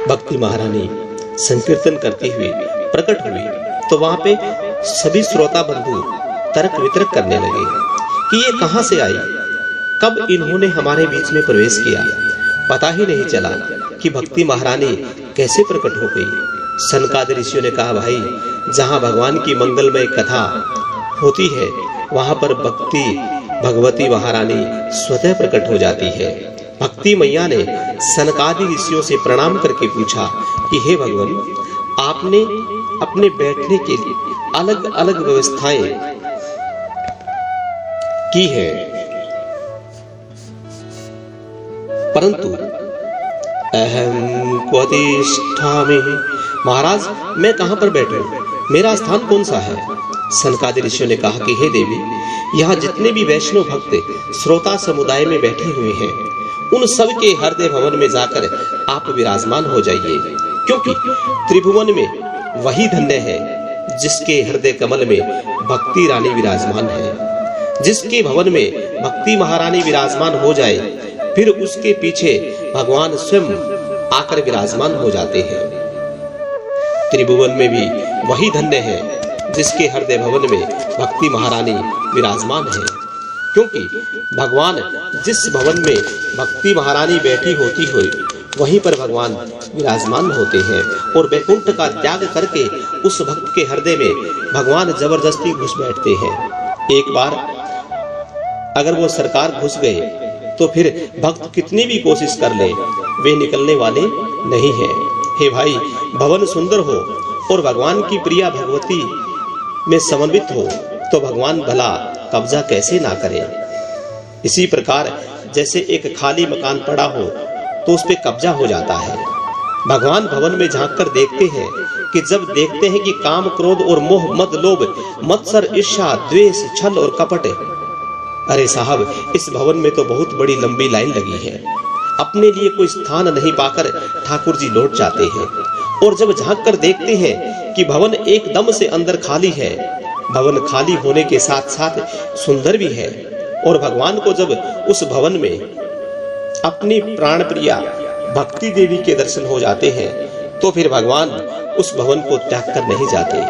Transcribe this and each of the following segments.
भक्ति महारानी संकीर्तन करती हुई प्रकट हुई तो वहां पे सभी श्रोता बंधु तर्क वितर्क करने लगे कि ये कहां से आई, कब इन्होंने हमारे बीच में प्रवेश किया। पता ही नहीं चला कि भक्ति महारानी कैसे प्रकट हो गई। सनकादि ऋषियों ने कहा, भाई जहां भगवान की मंगलमय कथा होती है वहां पर भक्ति भगवती महारानी स्वतः प्रकट हो जाती है। भक्ति मैया ने सनकादि ऋषियों से प्रणाम करके पूछा कि हे भगवान, आपने अपने बैठने के लिए अलग अलग व्यवस्थाएं की है, परंतु अहम क्वतिष्ठामि, महाराज मैं कहां पर बैठूं, मेरा स्थान कौन सा है। सनकादि ऋषियों ने कहा कि हे देवी, यहाँ जितने भी वैष्णव भक्त श्रोता समुदाय में बैठे हुए हैं उन सब के हृदय भवन में जाकर आप विराजमान हो जाइए, क्योंकि त्रिभुवन में वही धन्य है जिसके हृदय कमल में भक्ति रानी विराजमान है। जिसके भवन में भक्ति महारानी विराजमान हो जाए फिर उसके पीछे भगवान स्वयं आकर विराजमान हो जाते हैं। त्रिभुवन में भी वही धन्य है जिसके हृदय भवन में भक्ति महारानी विराजमान है, क्योंकि भगवान जिस भवन में भक्ति महारानी बैठी होती हो वहीं पर भगवान विराजमान होते हैं और वैकुंठ का त्याग करके उस भक्त के हृदय में भगवान जबरदस्ती घुस बैठते हैं। एक बार अगर वो सरकार घुस गए तो फिर भक्त कितनी भी कोशिश कर ले वे निकलने वाले नहीं है। हे भाई, भवन सुंदर हो और भगवान की प्रिया भगवती में समन्वित हो तो भगवान भला कब्जा कैसे ना करे। इसी प्रकार जैसे एक खाली मकान पड़ा हो तो उस पे कब्जा हो जाता है। भगवान भवन में झांक कर देखते हैं कि जब देखते हैं कि काम क्रोध और मोह मद लोभ मत्सर ईर्ष्या द्वेष छल और कपट, अरे साहब इस भवन में तो बहुत बड़ी लंबी लाइन लगी है। अपने लिए कोई स्थान नहीं पाकर ठाकुर जी लौट जाते हैं और जब झांक कर देखते हैं कि भवन एकदम से अंदर खाली है, भवन खाली होने के साथ साथ सुंदर भी है, और भगवान को जब उस भवन में अपनी प्राण प्रिया भक्ति देवी के दर्शन हो जाते हैं तो फिर भगवान उस भवन को त्याग कर नहीं जाते।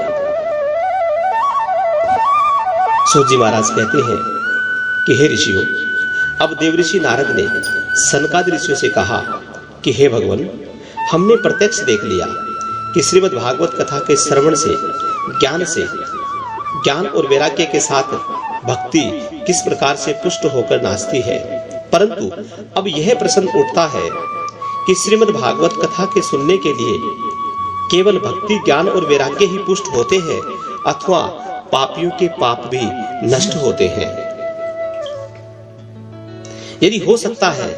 सूत जी महाराज कहते हैं कि हे ऋषियों, अब देवऋषि नारद ने सनकादि ऋषियों से कहा कि हे भगवान, हमने प्रत्यक्ष देख लिया कि श्रीमद् भागवत कथा के श्रवण से ज्ञान और वैराग्य के साथ भक्ति किस प्रकार से पुष्ट होकर नाचती है, परंतु अब यह प्रश्न उठता है कि श्रीमद् भागवत कथा के सुनने के लिए केवल भक्ति ज्ञान और वैराग्य ही पुष्ट होते हैं अथवा पापियों के पाप भी नष्ट होते हैं। यदि हो सकता है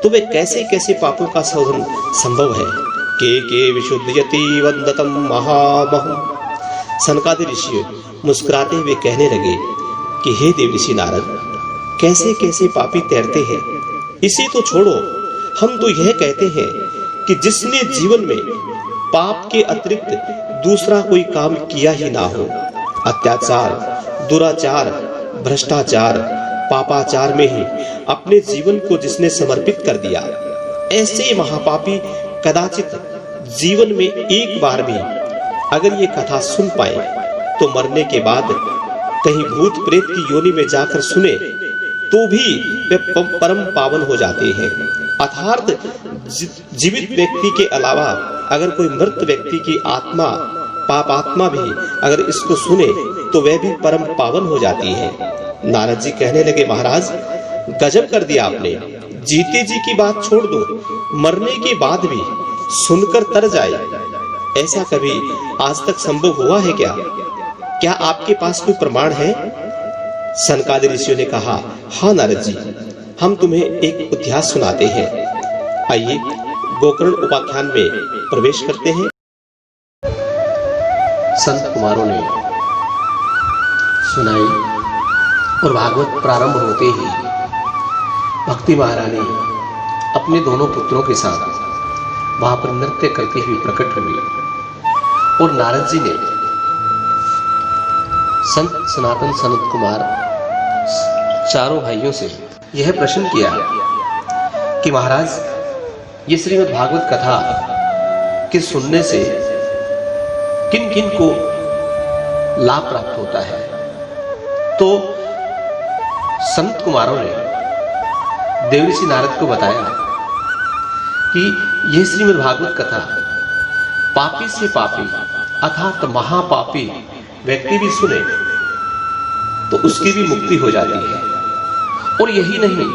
तो वे कैसे कैसे पापों का शोधन संभव है। के विशुद्धयति वंदतम महामहम। सनकादि ऋषि मुस्कुराते हुए कहने लगे कि हे देवऋषि नारद, कैसे कैसे पापी तैरते हैं, इसे तो छोड़ो, हम तो यह कहते हैं कि जिसने जीवन में पाप के अतिरिक्त दूसरा कोई काम किया ही ना हो, अत्याचार दुराचार भ्रष्टाचार पापाचार में ही अपने जीवन को जिसने समर्पित कर दिया, ऐसे महापापी कदाचित जीवन में एक बार भी अगर ये कथा सुन पाए तो मरने के बाद कहीं भूत प्रेत की योनि में जाकर सुने तो भी वे परम पावन हो जाते हैं। अर्थात जीवित व्यक्ति के अलावा अगर कोई मृत व्यक्ति की आत्मा पापात्मा भी अगर इसको सुने तो वह भी परम पावन हो जाती है। नारद जी कहने लगे, महाराज गजब कर दिया आपने, जीते जी की बात छोड़ दो, मरने के बाद भी सुनकर तर जाए, ऐसा कभी आज तक संभव हुआ है क्या? क्या आपके पास कोई प्रमाण है? सनकादि ऋषियों ने कहा, हाँ नारद जी, हम तुम्हें एक इतिहास सुनाते हैं। आइए गोकर्ण उपाख्यान में प्रवेश करते हैं। संत कुमारों ने सुनाई और भागवत प्रारंभ होते ही भक्ति महारानी अपने दोनों पुत्रों के साथ वहां पर नृत्य करती हुई प्रकट हुई और नारद जी ने संत सनातन सनत कुमार चारों भाइयों से यह प्रश्न किया कि महाराज ये श्रीमद् भागवत कथा के सुनने से किन किन को लाभ प्राप्त होता है। तो संत कुमारों ने देवऋषि नारद को बताया कि यह श्रीमद् भागवत कथा पापी से पापी अर्थात महापापी व्यक्ति भी सुने तो उसकी भी मुक्ति हो जाती है। और यही नहीं,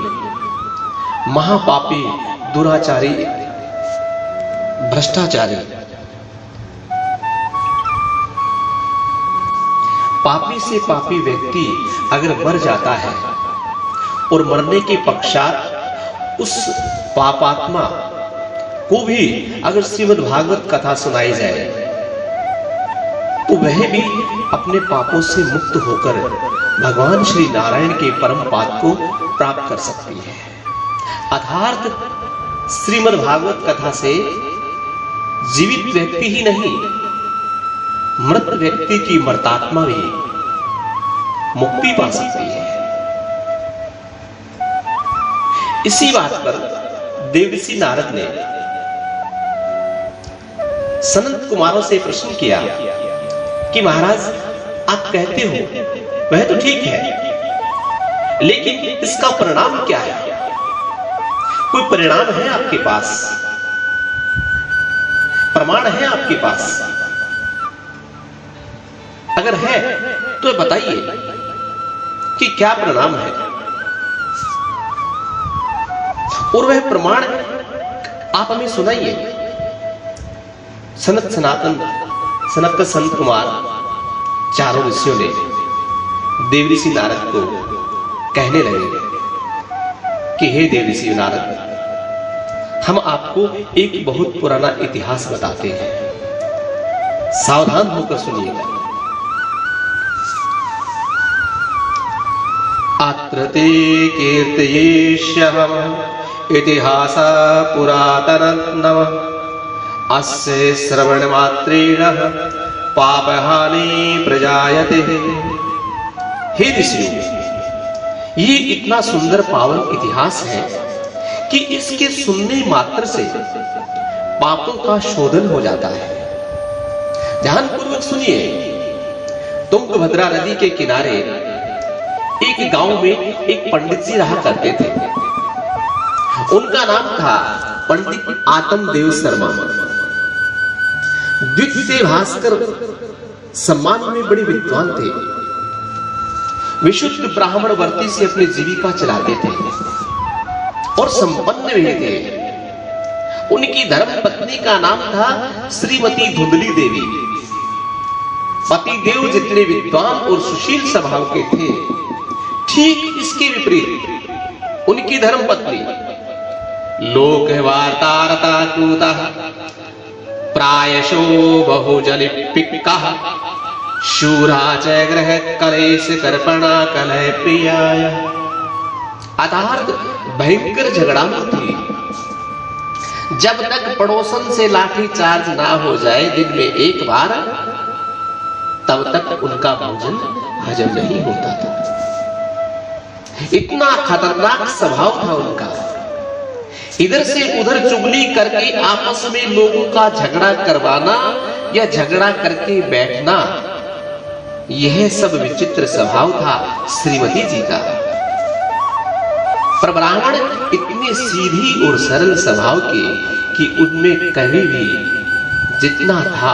महापापी, दुराचारी, भ्रष्टाचारी, पापी से पापी व्यक्ति अगर मर जाता है और मरने के पश्चात उस पापात्मा को भी अगर श्रीमद् भागवत कथा सुनाई जाए तो वह भी अपने पापों से मुक्त होकर भगवान श्री नारायण के परम पद को प्राप्त कर सकती है। अर्थात श्रीमद् भागवत कथा से जीवित व्यक्ति ही नहीं, मृत व्यक्ति की मर्तात्मा भी मुक्ति पा सकती है। इसी बात पर देवऋषि नारद ने सनत कुमारों से प्रश्न किया कि महाराज, आप कहते हो वह तो ठीक है, लेकिन इसका परिणाम क्या है? कोई परिणाम है आपके पास? प्रमाण है आपके पास? अगर है तो बताइए कि क्या परिणाम है और वह प्रमाण आप हमें सुनाइए। सनत संत कुमार चारों ऋषियों ने देवऋषि नारद को कहने लगे कि हे देवऋषि नारद, हम आपको एक बहुत पुराना इतिहास बताते हैं, सावधान होकर सुनिएगा। अत्र ते कीर्तयेष्यामः इतिहासा पुरातनः अस्य श्रवणमात्रेण पापहानि प्रजायते। हे ऋषियों, ये इतना सुंदर पावन इतिहास है कि इसके सुनने मात्र से पापों का शोधन हो जाता है। ध्यानपूर्वक सुनिए। तुंगभद्रा नदी के किनारे एक गांव में एक पंडित जी रहा करते थे। उनका नाम था पंडित आत्मदेव शर्मा। द्वितीय भास्कर सम्मान में बड़े विद्वान थे। विशुद्ध ब्राह्मण वर्ती से अपनी जीविका चलाते थे और संपन्न भी थे। उनकी धर्म पत्नी का नाम था श्रीमती धुंधली देवी। पति देव जितने विद्वान और सुशील स्वभाव के थे, ठीक इसके विपरीत उनकी धर्म पत्नी लोक वार्तारता कृता प्रायशो बहुजलिपिक्का शूरा च ग्रह कलेश कर्पणा कलह प्रियाय। अर्थात भयंकर झगड़ा थी। जब तक पड़ोसन से लाठी चार्ज ना हो जाए दिन में एक बार, तब तक उनका भोजन हजम नहीं होता था। इतना खतरनाक स्वभाव था उनका। इधर से उधर चुगली करके आपस में लोगों का झगड़ा करवाना या झगड़ा करके बैठना, यह सब विचित्र स्वभाव था श्रीमती जी का। पर ब्राह्मण इतने सीधी और सरल स्वभाव के कि उनमें कभी भी जितना था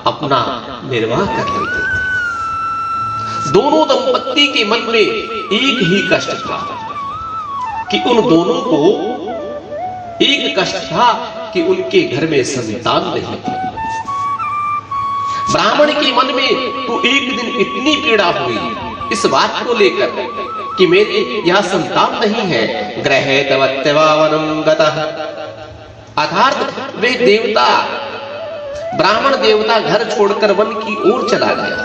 अपना निर्वाह कर लेते थे। दोनों दंपत्ति के मन में एक ही कष्ट था कि उन दोनों को एक कष्ट था कि उनके घर में संतान नहीं थी। ब्राह्मण के मन में तो एक दिन इतनी पीड़ा हुई इस बात को लेकर कि मेरे यहां संतान नहीं है। ग्रह तवत्यवावनम गतः। अर्थात वे देवता, ब्राह्मण देवता घर छोड़कर वन की ओर चला गया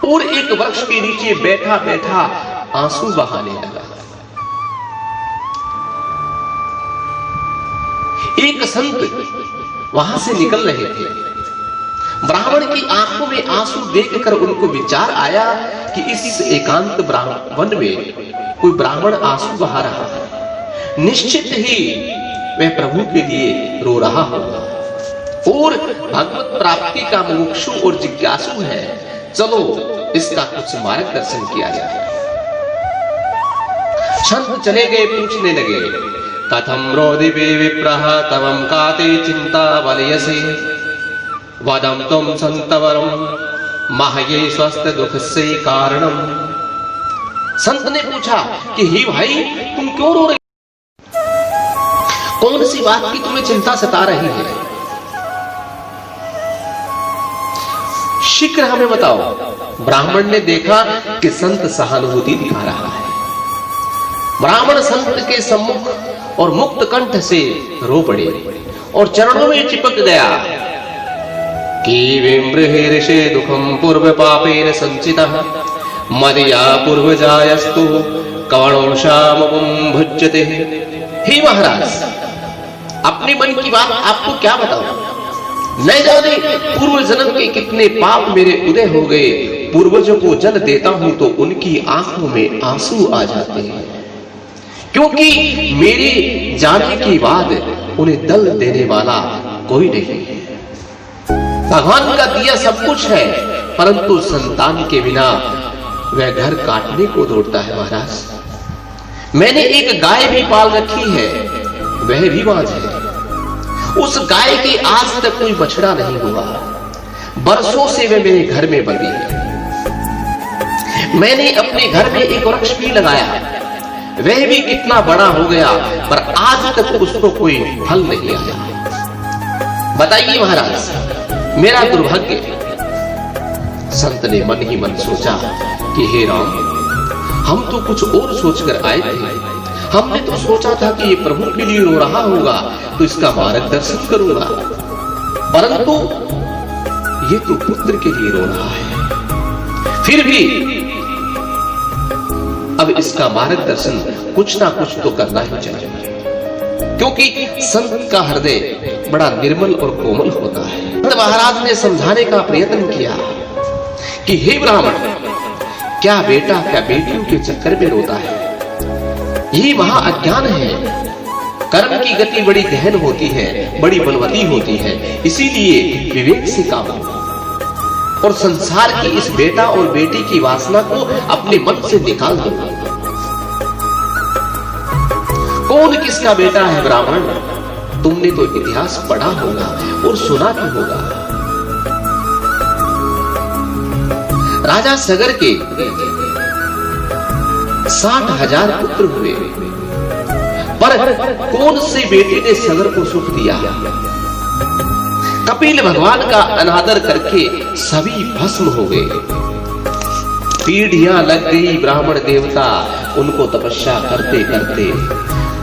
और एक वृक्ष के नीचे बैठा बैठा आंसू बहाने लगा। एक संत वहां से निकल रहे थे। ब्राह्मण की आंखों में आंसू देखकर उनको विचार आया कि इस एकांत वन में कोई ब्राह्मण आंसू बहा रहा है। निश्चित ही वह प्रभु के लिए रो रहा होगा और भगवत प्राप्ति का मुमुक्षु और जिज्ञासु है। चलो इसका कुछ मार्गदर्शन किया जाए। संत चले गए, पूछने लगे, कथम रोदिवे विप्रः तवं काते चिंता वलयसे वदं तुम संतवरम महये स्वस्थ दुख से कारणम। संत ने पूछा कि हे भाई, तुम क्यों रो रहे, कौन सी बात की तुम्हें चिंता सता रही है, शीघ्र हमें बताओ। ब्राह्मण ने देखा कि संत सहानुभूति दिखा रहा है। ब्राह्मण संत के सम्मुख और मुक्त कंठ से रो पड़े और चरणों में चिपक गया कि विमृहेर्षे दुखम पूर्व पापेन संचितः मदया पूर्वजायस्तु कवणोषामं भुज्यते। हे महाराज, अपने मन की बात आपको क्या बताऊं, न जाने पूर्व जन्म के कितने पाप मेरे उदय हो गए। पूर्वजों को जल देता हूं तो उनकी आंखों में आंसू आ जाते हैं, क्योंकि मेरे जाने के बाद उन्हें दल देने वाला कोई नहीं है। भगवान का दिया सब कुछ है, परंतु संतान के बिना वह घर काटने को दौड़ता है। महाराज, मैंने एक गाय भी पाल रखी है, वह भी बांझ है। उस गाय के आज तक कोई बछड़ा नहीं हुआ, बरसों से वह मेरे घर में बंधी है। मैंने अपने घर में एक वृक्ष भी लगाया, वह भी कितना बड़ा हो गया, पर आज तक उसको कोई फल नहीं आया। बताइए महाराज, मेरा दुर्भाग्य। संत ने मन ही मन सोचा कि हे राम, हम तो कुछ और सोचकर आए थे। हमने तो सोचा था कि ये प्रभु के लिए रो रहा होगा तो इसका मार्गदर्शन करूंगा, परंतु ये तो पुत्र के लिए रो रहा है। फिर भी अब इसका मार्गदर्शन कुछ ना कुछ तो करना ही चाहिए, क्योंकि संत का हृदय बड़ा निर्मल और कोमल होता है। महाराज ने समझाने का प्रयत्न किया कि हे ब्राह्मण, क्या बेटा क्या बेटियों के चक्कर में रोता है, ये महा अज्ञान है। कर्म की गति बड़ी गहन होती है, बड़ी बलवती होती है, इसीलिए विवेक से काम लो और संसार की इस बेटा और बेटी की वासना को अपने मन से निकाल दो। कौन किसका बेटा है ब्राह्मण, तुमने तो इतिहास पढ़ा होगा और सुना भी होगा। राजा सगर के 60,000 पुत्र हुए, पर कौन से बेटे ने सगर को सुख दिया। कपिल भगवान का अनादर करके सभी भस्म हो गए। पीढ़ियां लग गई ब्राह्मण देवता उनको तपस्या करते करते,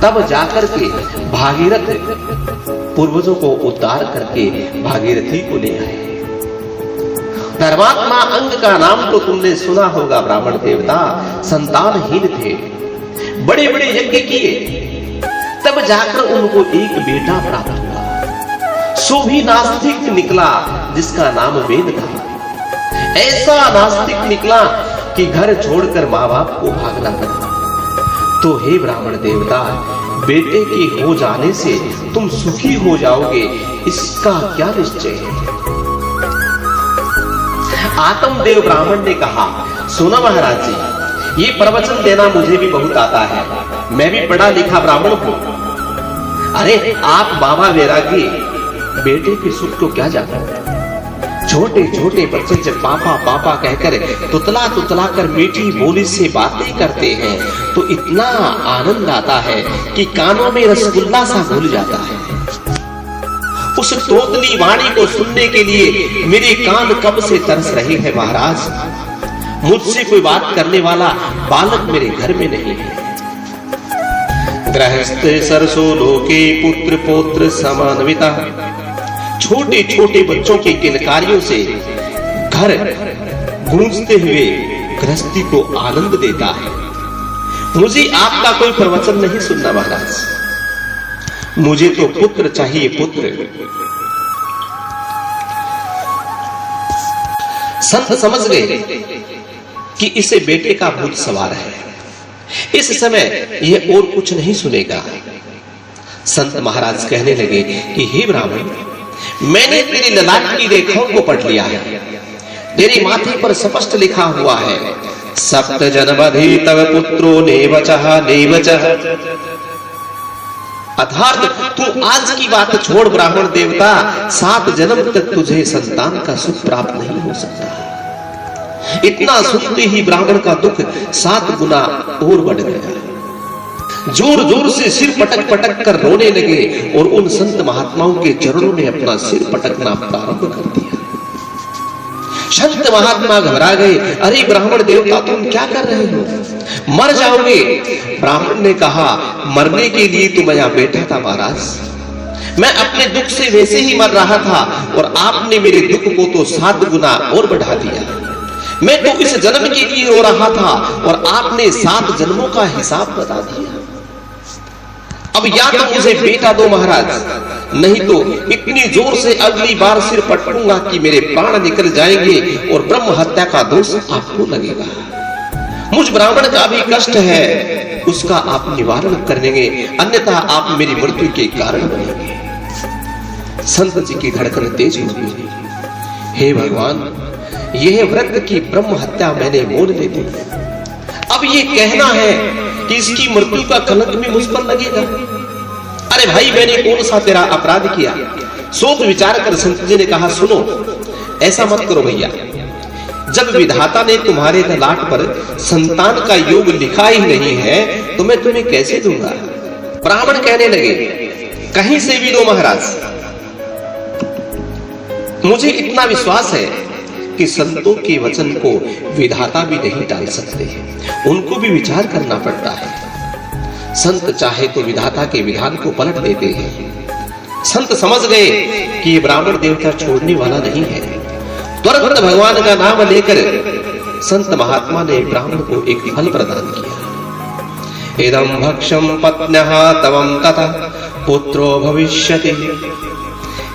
तब जाकर के भागीरथ पूर्वजों को उद्धार करके भागीरथी को ले आए। धर्मात्मा अंग का नाम तो तुमने सुना होगा। ब्राह्मण देवता संतानहीन थे, बड़े बड़े यज्ञ किए, तब जाकर उनको एक बेटा प्राप्त हुआ। सो भी नास्तिक निकला जिसका नाम वेद था। ऐसा नास्तिक निकला कि घर छोड़कर माँ बाप को भागना पड़ा। तो हे ब्राह्मण देवता, बेटे के हो जाने से तुम सुखी हो जाओगे, इसका क्या निश्चय है। आत्मदेव ब्राह्मण ने कहा, सुनो महाराज जी, ये प्रवचन देना मुझे भी बहुत आता है, मैं भी पढ़ा लिखा ब्राह्मण हूं। अरे आप बाबा वैरागी बेटे के सुख को क्या जानते। छोटे छोटे बच्चे जब पापा पापा कहकर तुतला तुतला कर मीठी बोली से बातें करते हैं तो इतना आनंद आता है कि कानों में रसगुल्ला सा घुल जाता है। उस तोतली वाणी को सुनने के लिए मेरे कान कब से तरस रहे हैं महाराज। मुझसे कोई बात करने वाला बालक मेरे घर में नहीं है। गृहस्थ सरसो लोके पुत्र पौत्र समान्विता। छोटे छोटे बच्चों के किलकारियों से घर गूंजते हुए गृहस्थी को आनंद देता है। मुझे आपका कोई प्रवचन नहीं सुनना महाराज, मुझे तो पुत्र चाहिए, पुत्र। संत समझ गए कि इसे बेटे का भूत सवार है, इस समय यह और कुछ नहीं सुनेगा। संत महाराज कहने लगे कि हे ब्राह्मण, मैंने तेरी ललाट की रेखाओं को पढ़ लिया है। तेरे माथे पर स्पष्ट लिखा हुआ है, सप्त जन्मधि तव पुत्रो नेवचः नेवचः। अर्थात तू आज की बात छोड़ ब्राह्मण देवता, 7 जन्म तक तुझे संतान का सुख प्राप्त नहीं हो सकता। इतना सुनते ही ब्राह्मण का दुख 7 गुना और बढ़ गया। जोर जोर से सिर पटक पटक कर रोने लगे और उन संत महात्माओं के चरणों में अपना सिर पटकना प्रारंभ कर दिया। संत महात्मा घबरा गए, अरे ब्राह्मण देवता तुम क्या कर रहे हो, मर जाओगे। ब्राह्मण ने कहा, मरने के लिए तो मैं यहाँ बैठा था महाराज। मैं अपने दुख से वैसे ही मर रहा था और आपने मेरे दुख को तो 7 गुना और बढ़ा दिया। मैं तो इस जन्म के लिए रो रहा था और आपने 7 जन्मों का हिसाब बता दिया। अब या तो मुझे बेटा दो महाराज, नहीं तो इतनी जोर से अगली बार सिर पटकूंगा कि मेरे प्राण निकल जाएंगे और ब्रह्म हत्या का दोष आपको लगेगा। मुझ ब्राह्मण का भी कष्ट है, उसका आप निवारण करेंगे, अन्यथा आप मेरी मृत्यु के कारण बनेंगे। संत जी की धड़कन तेज हो गई। हे भगवान, यह व्रत की ब्रह्म हत्या मैंने मोल ले ली। अब ये कहना है कि इसकी मृत्यु का कलंक भी मुझ पर लगेगा। अरे भाई, मैंने कौन सा तेरा अपराध किया? सोच विचार कर संत जी ने कहा, सुनो, ऐसा मत करो भैया। जब विधाता ने तुम्हारे ललाट पर संतान का योग लिखा ही नहीं है तो मैं तुम्हें कैसे दूंगा? ब्राह्मण कहने लगे, कहीं से भी दो महाराज। मुझे इतना विश्वास है कि संतों के वचन को विधाता भी नहीं टाल सकते, उनको भी विचार करना पड़ता है। संत चाहे तो विधाता के विधान को पलट देते हैं। संत समझ गए कि ये ब्राह्मण देवता छोड़ने वाला नहीं है। तुरंत भगवान का नाम लेकर संत महात्मा ने ब्राह्मण को एक फल प्रदान किया। इदं भक्षम पत्न्यः तवं ततः पुत्रो भविष्यति।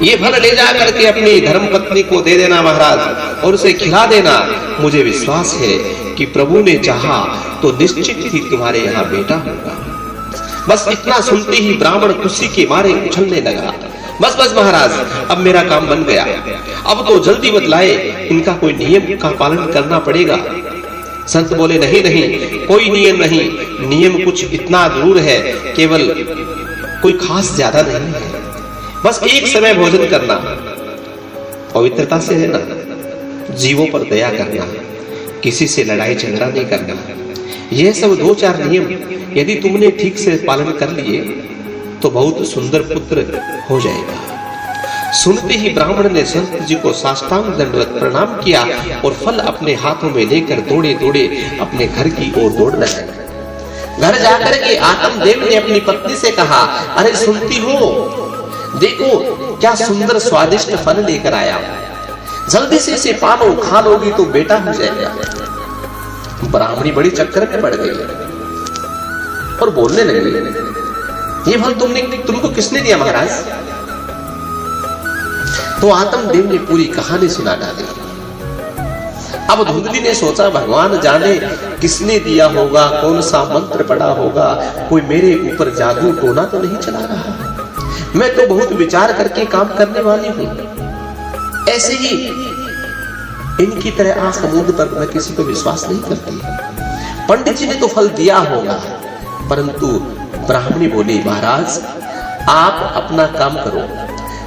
ये फल ले जा करके अपनी धर्म पत्नी को दे देना महाराज और उसे खिला देना। मुझे विश्वास है कि प्रभु ने चाहा तो निश्चित ही तुम्हारे यहाँ बेटा होगा। बस इतना सुनते ही ब्राह्मण खुशी के मारे उछलने लगा। बस बस महाराज, अब मेरा काम बन गया, अब तो जल्दी बतलाए, इनका कोई नियम का पालन करना पड़ेगा। संत बोले, नहीं नहीं, कोई नियम नहीं। नियम कुछ इतना जरूर है, केवल कोई खास ज्यादा नहीं है। बस एक समय भोजन करना, पवित्रता से रहना, जीवों पर दया करना, किसी से लड़ाई झगड़ा नहीं करना। यह सब 2-4 नियम यदि तुमने ठीक से पालन कर लिए तो बहुत सुंदर पुत्र हो जाएगा। सुनते ही ब्राह्मण ने संत जी को साष्टांग दंडवत प्रणाम किया और फल अपने हाथों में लेकर दौड़े दौड़े अपने घर की ओर दौड़ लगे। घर जाकर के आत्मदेव ने अपनी पत्नी से कहा, अरे सुनती हो, देखो क्या सुंदर स्वादिष्ट फल लेकर आया, जल्दी से इसे पालो, खा लोगी तो बेटा हो जाएगा। ब्राह्मणी बड़ी चक्कर में पड़ गई और बोलने लगी, ये फल तुमको किसने दिया महाराज? तो आत्मदेव ने पूरी कहानी सुना डाली। अब धुंधली ने सोचा, भगवान जाने किसने दिया होगा, कौन सा मंत्र पड़ा होगा, कोई मेरे ऊपर जादू टोना तो नहीं चला रहा। मैं तो बहुत विचार करके काम करने वाली हूं। ऐसे ही इनकी तरह आंख मूंद पर मैं किसी को विश्वास नहीं करती। पंडित जी ने तो फल दिया होगा, परंतु ब्राह्मणी बोली, महाराज आप अपना काम करो,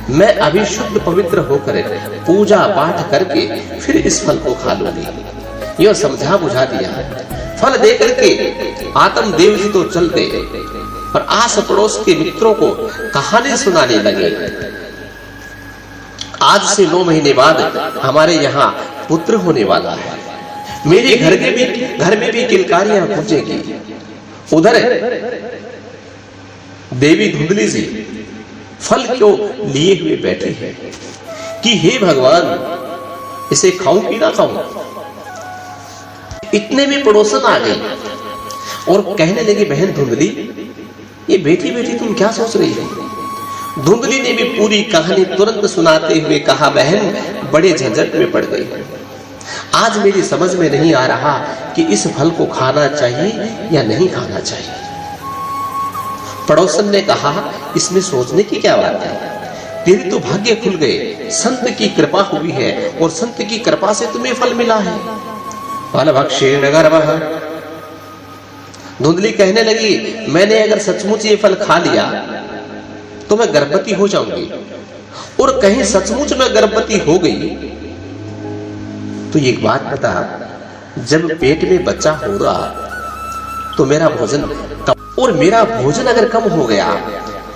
मैं अभी शुद्ध पवित्र होकर पूजा पाठ करके फिर इस फल को खा लूंगी। यह समझा बुझा दिया। फल दे करके आत्मदेव जी तो चल गए और आस पड़ोस के मित्रों को कहानी सुनाने लगे। आज से 9 महीने बाद हमारे यहाँ पुत्र होने वाला है। मेरे घर में भी किलकारियां गूंजेगी। उधर देवी धुंधली जी फल क्यों लिए हुए बैठे हैं कि हे भगवान, इसे खाऊं कि ना खाऊं। इतने में पड़ोसन आ गई और कहने लगी, बहन धुंधली, ये बैठी बैठी तुम क्या सोच रही हो? धुंधली ने भी पूरी कहानी तुरंत सुनाते हुए कहा, बहन बड़े झंझट में पड़ गई। आज मेरी समझ में नहीं आ रहा कि इस फल को खाना चाहिए या नहीं खाना चाहिए। पड़ोसन ने कहा, इसमें सोचने की क्या बात है, तेरी तो भाग्य खुल गए, संत की कृपा हुई है और संत की कृपा से तुम्हें फल मिला है। फलभक्षेण गर्भः। धुंधली कहने लगी, मैंने अगर सचमुच ये फल खा लिया तो मैं गर्भवती हो जाऊंगी, और कहीं सचमुच मैं गर्भवती हो गई तो एक बात बता, जब पेट में बच्चा हो रहा तो मेरा भोजन और मेरा भोजन अगर कम हो गया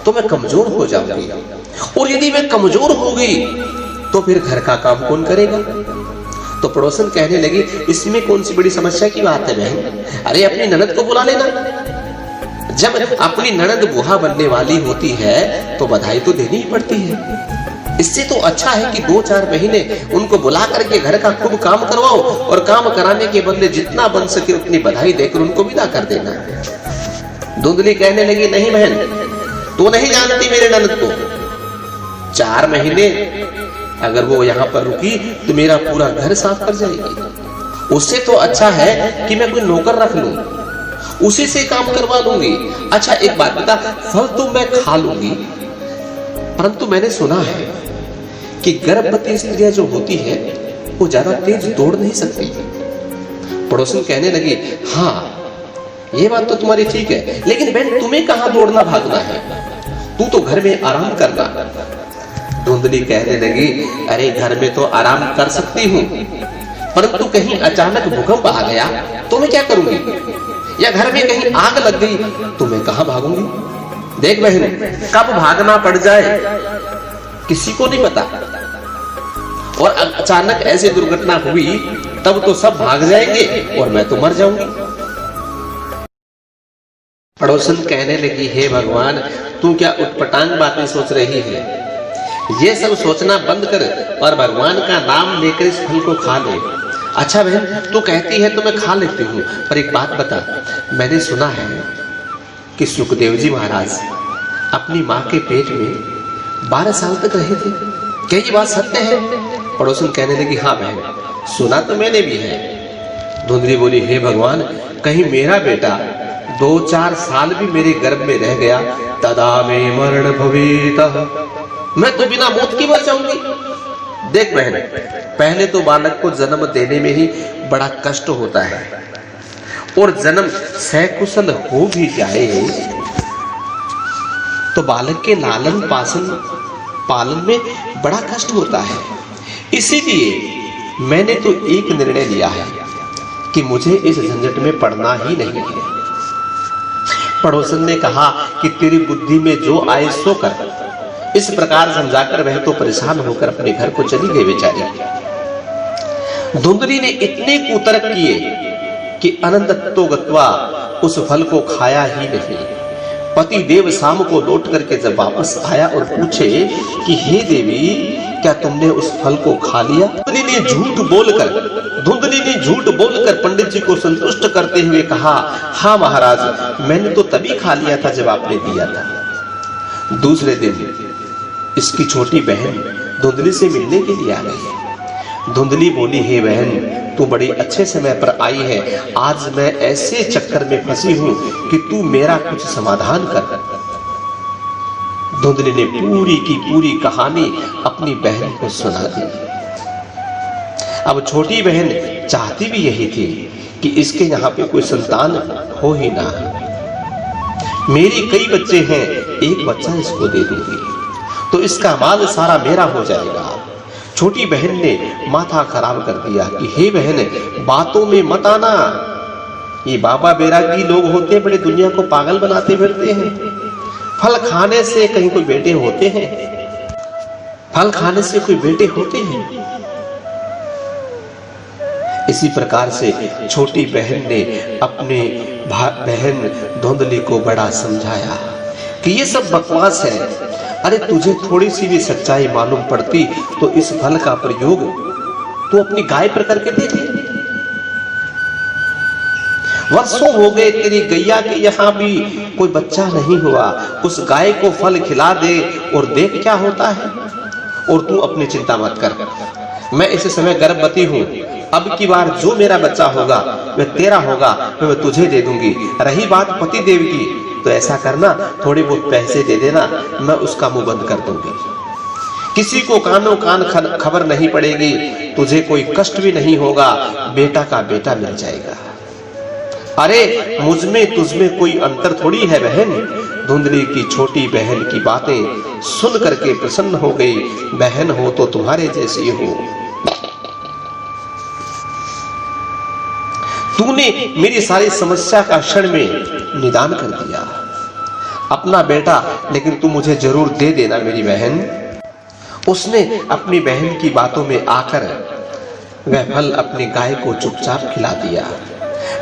तो मैं कमजोर हो जाऊंगी, और यदि मैं कमजोर हो गई तो फिर घर का काम कौन करेगा। तो पड़ोसन कहने लगी, इसमें कौन सी बड़ी समस्या की बात है बहन, अरे अपनी ननद को बुला लेना। जब अपनी ननद बुआ बनने वाली होती है तो बधाई तो देनी ही पड़ती है। इससे तो अच्छा है कि 2-4 महीने उनको बुला करके घर का खूब काम करवाओ, और काम कराने के बदले जितना बन सके उतनी बधाई देकर उनको विदा कर देना। धुंधली कहने लगी, नहीं बहन, तू नहीं जानती मेरे ननद को। 4 महीने अगर वो यहाँ पर रुकी तो मेरा पूरा घर साफ कर जाएगी। उससे तो अच्छा है कि मैं कोई नौकर रख लूं, उसी से काम करवा लूंगी। अच्छा एक बात बता, फल तो मैं खा लूंगी, परंतु मैंने सुना है कि गर्भवती स्त्रियां जो होती है वो ज्यादा तेज दौड़ नहीं सकती। पड़ोसन कहने लगी, हाँ ये बात तो तुम्हारी ठीक है, लेकिन बहन तुम्हें कहां दौड़ना भागना है, तू तो घर में आराम करना। धुंधली कहने लगी, अरे घर में तो आराम कर सकती हूँ, परंतु कहीं अचानक भूकंप आ गया तो मैं क्या करूंगी, या घर में कहीं आग लग गई तो मैं कहां भागूंगी। देख बहन, कब भागना पड़ जाए किसी को नहीं पता, और अचानक ऐसी दुर्घटना हुई तब तो सब भाग जाएंगे और मैं तो मर जाऊंगी। पड़ोसन कहने लगी, हे भगवान, तू क्या उटपटांग बातें सोच रही है, ये सब सोचना बंद कर और भगवान का नाम लेकर इस फल को खा ले। अच्छा बहन, तू कहती है तो मैं खा लेती हूँ, पर एक बात बता, मैंने सुना है कि सुखदेव जी महाराज अपनी माँ के पेट में 12 साल तक रहे थे, क्या ये बात सत्य है। पड़ोसन कहने लगी, हाँ बहन, सुना तो मैंने भी है। धुंधली बोली, हे भगवान, कहीं मेरा बेटा 2-4 साल भी मेरे गर्भ में रह गया, तदा में मरण भवेतः, मैं तो बिना मौत की मर जाऊंगी। देख बहन, पहले तो बालक को जन्म देने में ही बड़ा कष्ट होता है, और जन्म सकुशल हो भी जाए तो बालक के लालन पालन में बड़ा कष्ट होता है। इसीलिए मैंने तो एक निर्णय लिया है कि मुझे इस झंझट में पड़ना ही नहीं है। पड़ोसन ने कहा कि तेरी बुद्धि में जो आए सो कर। इस प्रकार समझाकर वह तो परेशान होकर अपने घर को चली गई बेचारी। धुंधली ने इतने कुतर्क किए कि अनंतत्तो गत्वा उस फल को खाया ही नहीं। पति देव शाम को लौट करके जब वापस आया और पूछे कि हे देवी, क्या तुमने उस फल को खा लिया। धुंधली ने झूठ बोलकर पंडित जी को संतुष्ट करते हुए कहा, हाँ महाराज, मैंने तो तभी खा लिया था जब आपने दिया था। दूसरे दिन इसकी छोटी बहन धुंधली से मिलने के लिए आ गई। धुंधली बोली, हे बहन, तू बड़ी अच्छे समय पर आई है, आज मैं ऐसे चक्कर में फंसी हूं कि तू मेरा कुछ समाधान कर। धुंधली ने पूरी की पूरी कहानी अपनी बहन को सुना दी। अब छोटी बहन चाहती भी यही थी कि इसके यहाँ पे कोई संतान हो ही ना। मेरी कई बच्चे हैं, एक बच्चा इसको दे दूंगी तो इसका माल सारा मेरा हो जाएगा। छोटी बहन ने माथा खराब कर दिया कि हे बहन, बातों में मत आना, ये बाबा बैरागी लोग होते हैं, बड़े दुनिया को पागल बनाते फिरते हैं। फल खाने से कहीं कोई बेटे होते हैं? फल खाने से कोई बेटे होते हैं? इसी प्रकार से छोटी बहन ने अपने बहन धुंधली को बड़ा समझाया कि ये सब बकवास है। अरे तुझे थोड़ी सी भी सच्चाई मालूम पड़ती तो इस फल का प्रयोग तू अपनी गाय पर करके देख। वर्षों हो गए तेरी गैया के यहाँ भी कोई बच्चा नहीं हुआ, उस गाय को फल खिला दे और देख क्या होता है। और तू अपनी चिंता मत कर, मैं इस समय गर्भवती हूँ, अब की बार जो मेरा बच्चा होगा वह तेरा होगा, मैं तुझे दे दूंगी। रही बात पति देव की, तो ऐसा करना, थोड़ी बहुत पैसे दे देना, मैं उसका मुंह बंद कर दूंगी। किसी को कानों कान खबर नहीं पड़ेगी, तुझे कोई कष्ट भी नहीं होगा, बेटा का बेटा मिल जाएगा। अरे मुझ में तुझ में कोई अंतर थोड़ी है बहन। धुंधली की छोटी बहन की बातें सुन करके प्रसन्न हो गई। बहन हो तो तुम्हारे जैसी हो। तूने मेरी सारी समस्या का क्षण में निदान कर दिया। अपना बेटा लेकिन तू मुझे जरूर दे देना मेरी बहन। उसने अपनी बहन की बातों में आकर वह फल अपनी गाय को चुपचाप खिला दिया।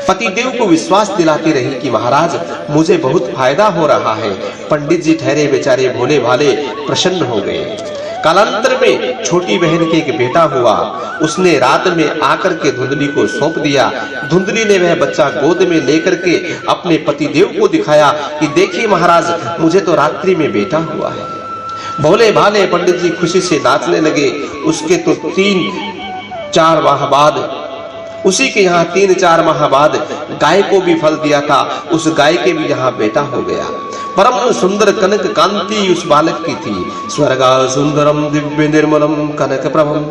पतिदेव को विश्वास दिलाती रही कि महाराज मुझे बहुत फायदा हो रहा है। पंडित जी ठहरे बेचारे भोले भाले प्रसन्न हो गए। कालांतर में छोटी बहन के एक बेटा हुआ। उसने रात में आकर के धुंधली को सौंप दिया। धुंधली ने वह बच्चा गोद में लेकर के अपने पतिदेव को दिखाया कि देखिए महाराज, मुझे तो रात्रि में बेटा हुआ है। भोले भाले पंडित जी खुशी से नाचने लगे। उसके तो 3-4 माह बाद, उसी के यहाँ 3-4 माह बाद गाय को भी फल दिया था। उस गाय के भी यहाँ बेटा हो गया। परम सुंदर कनक कांति उस बालक की थी। स्वर्गा सुंदरम दिव्य निर्मलम कनक प्रभम।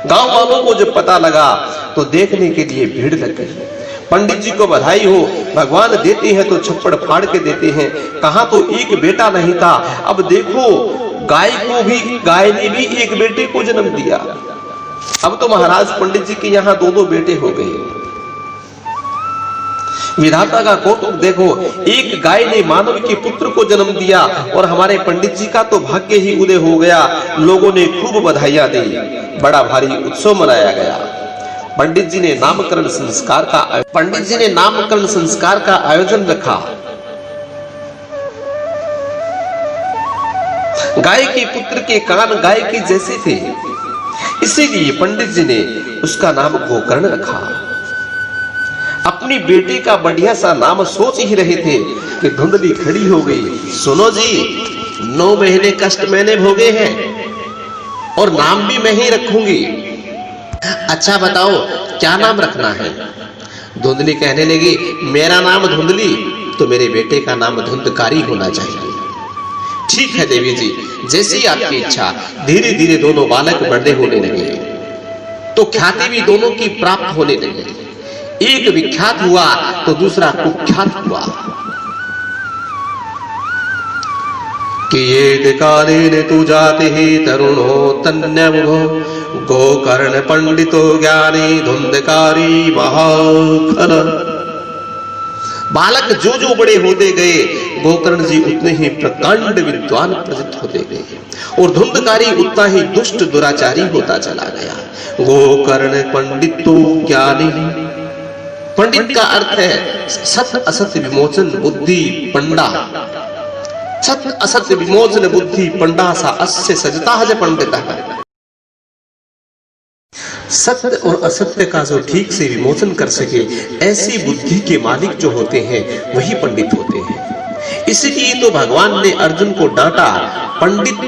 गांव वालों को जब पता लगा तो देखने के लिए भीड़ लग गई। पंडित जी को बधाई हो, भगवान देते हैं तो छप्पड़ फाड़ के देते हैं। कहाँ तो एक बेटा नहीं था, अब देखो गाय ने भी एक बेटे को जन्म दिया। अब तो महाराज पंडित जी के यहाँ 2-2 बेटे हो गए। विधाता का कौतुक देखो, एक गाय ने मानव के पुत्र को जन्म दिया और हमारे पंडित जी का तो भाग्य ही उदय हो गया। लोगों ने खूब बधाइयां दी। बड़ा भारी उत्सव मनाया गया। पंडित जी ने नामकरण संस्कार का आयोजन रखा। गाय के पुत्र के कान गाय के जैसे थे, इसीलिए पंडित जी ने उसका नाम गोकर्ण रखा। अपनी बेटे का बढ़िया सा नाम सोच ही रहे थे कि धुंधली खड़ी हो गई। सुनो जी, 9 महीने कष्ट मैंने भोगे हैं और नाम भी मैं ही रखूंगी। अच्छा बताओ क्या नाम रखना है? धुंधली कहने लगी, मेरा नाम धुंधली तो मेरे बेटे का नाम धुंधकारी होना चाहिए। ठीक है देवी जी, जैसी आपकी इच्छा। धीरे धीरे दोनों बालक बड़े होने लगे तो ख्याति भी दोनों की प्राप्त होने लगी। एक विख्यात हुआ तो दूसरा कुख्यात हुआ। कि ये कालेन तु जाति ही तरुणो तन्यमुभो गोकर्ण पंडितो ज्ञानी धुंधकारी महाखल। बालक जो जो बड़े होते गए, गोकर्ण जी उतने ही प्रकांड विद्वान प्रसिद्ध होते गए और धुंधकारी उतना ही दुष्ट दुराचारी होता चला गया। गोकर्ण पंडितो ज्ञानी, पंडित का अर्थ है सत्य असत्य विमोचन बुद्धि पंडा। सत्य असत्य विमोचन बुद्धि पंडा सा अस्य सजता है पंडित। सत्य और असत्य का जो ठीक से विमोचन कर सके, ऐसी बुद्धि के मालिक जो होते हैं वही पंडित होते हैं। इसलिए तो भगवान ने अर्जुन को डांटा, पंडित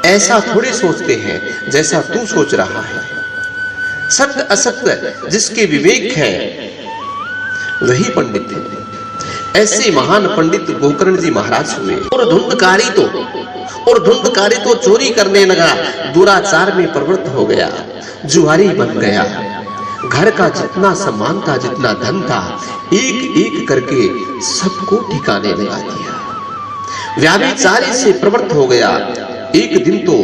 ऐसा थोड़े सोचते हैं जैसा तू सोच रहा है। सत्य असत्य जिसके विवेक है वही पंडित है। ऐसे महान पंडित गोकर्ण जी महाराज हुए। और धुंधकारी तो चोरी करने लगा, दुराचार में प्रवृत्त हो गया, जुआरी बन गया। घर का जितना सम्मान था, जितना धन था, एक एक करके सबको ठिकाने लगा दिया। व्याभिचारी से प्रवृत्त हो गया। एक दिन तो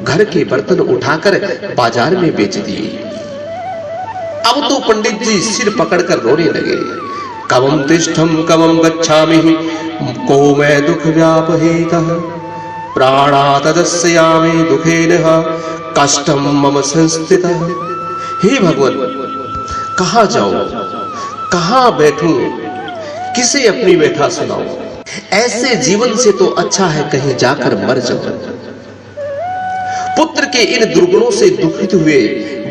घर के बर्तन उठाकर बाजार में बेच दिए। अब तो पंडित जी सिर पकड़कर रोने लगे। कवम तिष्ठम कवम गच्छामि को मैं दुख व्यापहेतः प्राणा तदस्यामि दुखेन कष्टम मम संस्थितः। हे भगवान, कहाँ जाऊं, कहाँ बैठूं, किसे अपनी व्यथा सुनाऊं? ऐसे जीवन से तो अच्छा है कहीं जाकर मर जाऊं। पुत्र के इन दुर्गुणों से दुखित हुए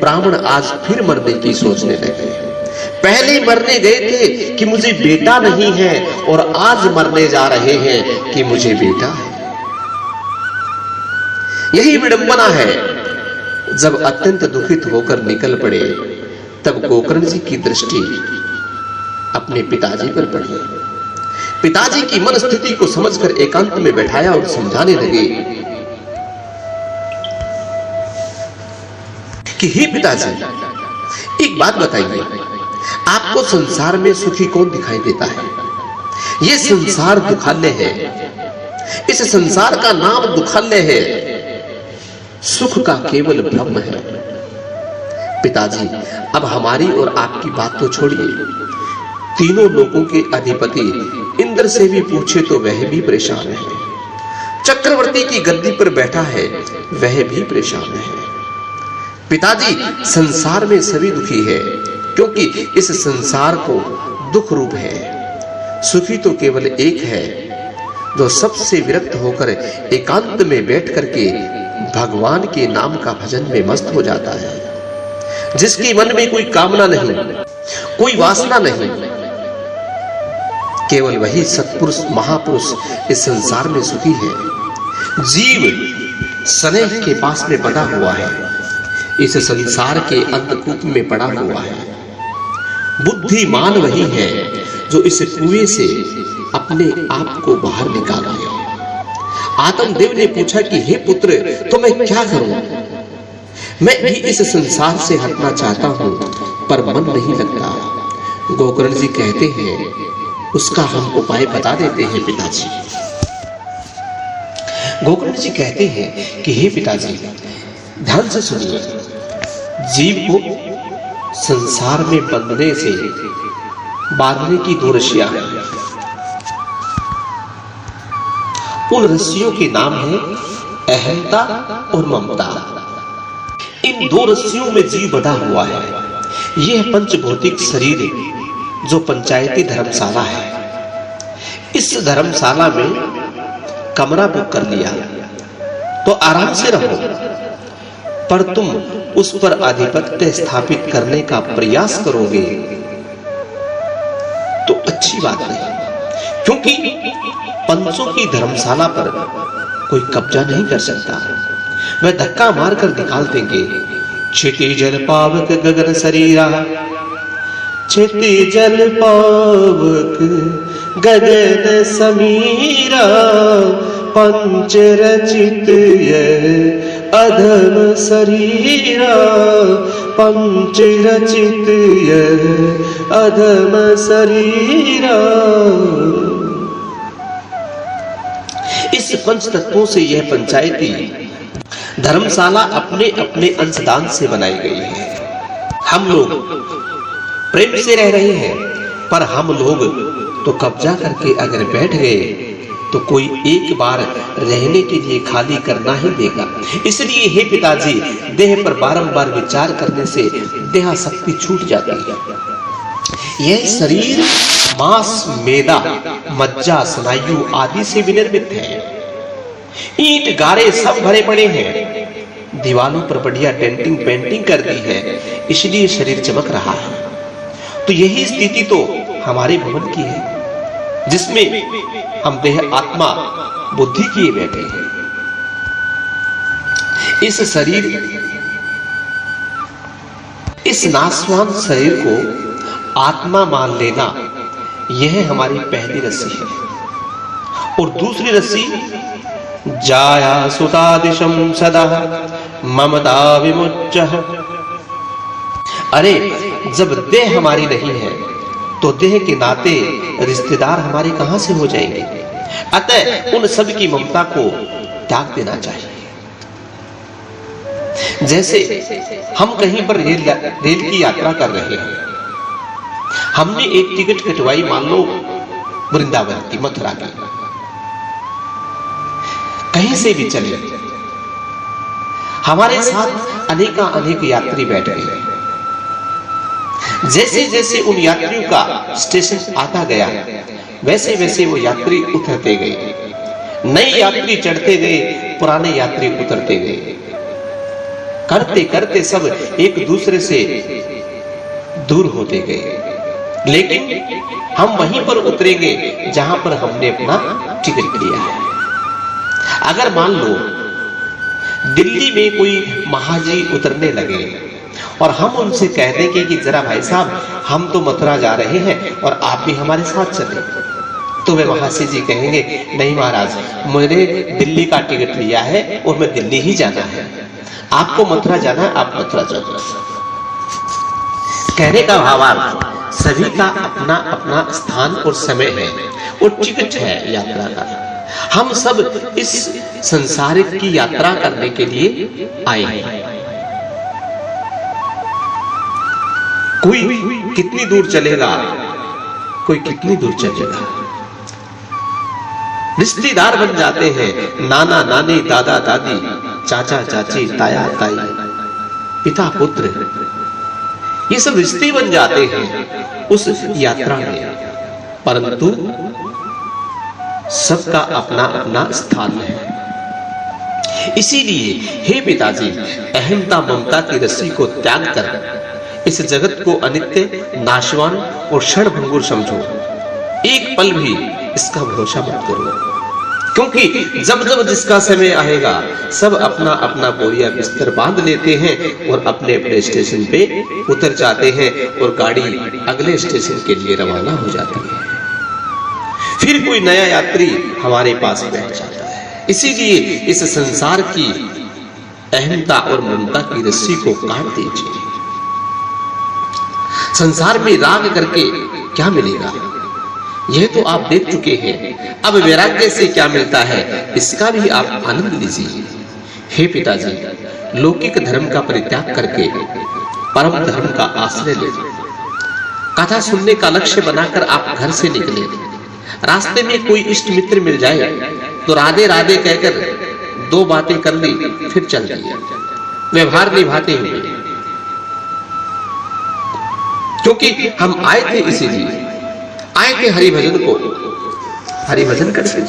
ब्राह्मण आज फिर मरने की सोचने लगे। पहले मरने गए थे कि मुझे बेटा नहीं है और आज मरने जा रहे हैं कि मुझे बेटा है। यही विडंबना है। जब अत्यंत दुखित होकर निकल पड़े तब गोकर्ण जी की दृष्टि अपने पिताजी पर पड़ी। पिताजी की मन स्थिति को समझकर एकांत में बैठाया और समझाने लगे कि हे पिताजी, एक बात बताइए, आपको संसार में सुखी कौन दिखाई देता है? यह संसार दुखालय है, इस संसार का नाम दुखालय है, सुख का केवल ब्रह्म है। पिताजी, अब हमारी और आपकी बात तो छोड़िए, तीनों लोगों के अधिपति इंद्र से भी पूछे तो वह भी परेशान है, चक्रवर्ती की गद्दी पर बैठा है वह भी परेशान है। पिताजी, संसार में सभी दुखी है, क्योंकि इस संसार को दुख रूप है। सुखी तो केवल एक है, जो सबसे विरक्त होकर एकांत में बैठ करके भगवान के नाम का भजन में मस्त हो जाता है, जिसके मन में कोई कामना नहीं, कोई वासना नहीं। केवल वही सत्पुरुष महापुरुष इस संसार में सुखी है। जीव स्नेह के पास में बंधा हुआ है, इस संसार के अंधकूप में पड़ा हुआ है। बुद्धिमान वही है जो इस कुएं से अपने आप को बाहर निकाले। आत्मदेव ने पूछा कि हे पुत्र, तो मैं क्या करूं? मैं भी इस संसार से हटना चाहता हूं, पर मन नहीं लगता। गोकर्ण जी कहते हैं, उसका हम उपाय बता देते हैं पिताजी। गोकर्ण जी कहते हैं कि हे पिताजी, ध्यान से सुनिए। जीव को संसार में बंधने से बांधने की दो रस्सियां हैं। उन रस्सियों के नाम है अहंता और ममता। इन दो रस्सियों में जीव बंधा हुआ है। यह पंचभौतिक शरीर जो पंचायती धर्मशाला है, इस धर्मशाला में कमरा बुक कर लिया तो आराम से रहो, पर तुम उस पर आधिपत्य स्थापित करने का प्रयास करोगे तो अच्छी बात नहीं, क्योंकि पंचों की धर्मशाला पर कोई कब्जा नहीं कर सकता। वह धक्का मारकर निकाल देंगे। क्षिति जल पावक गगन शरीरा, क्षिति जल पावक गगन समीरा, पंच रचित यह अधम शरीरा, पंच रचित यह अधम शरीरा। इस पंच तत्वों से यह पंचायती धर्मशाला अपने अपने अंशदान से बनाई गई है। हम लोग प्रेम से रह रहे हैं, पर हम लोग तो कब्जा करके अगर बैठ गए तो कोई एक बार रहने के लिए खाली करना ही देगा। इसलिए हे पिताजी, देह पर बारंबार विचार करने से देह शक्ति छूट जाती है। यह शरीर मांस, मेदा, मज्जा, स्नायु आदि से विनिर्मित है। ईंट गारे सब भरे पड़े हैं। दीवालों पर बढ़िया डेंटिंग पेंटिंग कर दी है, इसलिए शरीर चमक रहा है। तो यही स्थिति तो हमारे भवन की है, जिसमें हम देह, आत्मा, बुद्धि किए बैठे हैं। इस शरीर, इस नाशवान शरीर को आत्मा मान लेना, यह हमारी पहली रस्सी है। और दूसरी रस्सी, जाया सुतादिशम सदा ममता विमुच्चः। अरे, जब देह हमारी नहीं है तो देह के नाते रिश्तेदार हमारे कहां से हो जाएंगे? अतः उन सब की ममता को त्याग देना चाहिए। जैसे हम कहीं पर रेल की यात्रा कर रहे हैं, हमने एक टिकट कटवाई, मान लो वृंदावन की, मथुरा की, कहीं से भी चले, हमारे साथ अनेक यात्री बैठ गए। जैसे जैसे उन यात्रियों का स्टेशन आता गया, वैसे वैसे वो यात्री उतरते गए। नए यात्री चढ़ते गए, पुराने यात्री उतरते गए। करते करते सब एक दूसरे से दूर होते गए। लेकिन हम वहीं पर उतरेंगे जहां पर हमने अपना टिकट लिया है। अगर मान लो दिल्ली में कोई महाजी उतरने लगे और हम उनसे कह देंगे कि जरा भाई साहब, हम तो मथुरा जा रहे हैं और आप भी हमारे साथ चलें, तो वे महाशय जी कहेंगे, नहीं महाराज, मैंने दिल्ली का टिकट लिया है और मैं दिल्ली ही जाना है, आपको मथुरा जाना है, आप मथुरा जाना। कहने का भावार्थ, सभी का अपना अपना स्थान और समय है और टिकट है यात्रा का। हम सब इस संसारिक की यात्रा करने के लिए आए हैं। कोई कितनी दूर चलेगा, कोई कितनी दूर चलेगा। रिश्तेदार बन जाते हैं, नाना नानी, दादा दादी, चाचा चाची, ताया ताई, पिता पुत्र, ये सब रिश्ते बन जाते हैं उस यात्रा में। परंतु सबका अपना अपना स्थान है। इसीलिए हे पिताजी, अहंता ममता की रस्सी को त्याग कर इस जगत को अनित्य, नाशवान और क्षणभंगुर समझो। एक पल भी इसका भरोसा मत करो, क्योंकि जब जब जिसका समय आएगा सब अपना अपना बोरिया बिस्तर बांध लेते हैं और अपने अपने स्टेशन पे उतर जाते हैं और गाड़ी अगले स्टेशन के लिए रवाना हो जाती है। फिर कोई नया यात्री हमारे पास बैठ जाता है। इसीलिए इस संसार की अहंता और ममता की रस्सी को काट दीजिए। संसार में राग करके क्या मिलेगा, यह तो आप देख चुके हैं। अब वैराग्य से क्या मिलता है, इसका भी आप आनंद लीजिए। हे पिताजी, लौकिक धर्म का परित्याग करके परम धर्म का आश्रय ले। कथा सुनने का लक्ष्य बनाकर आप घर से निकले। रास्ते में कोई इष्ट मित्र मिल जाए तो राधे राधे कहकर दो बातें कर ली, फिर चल दिए व्यवहार निभाते हुए, क्योंकि हम आए थे, इसीलिए आए थे हरिभजन को, हरिभजन करके।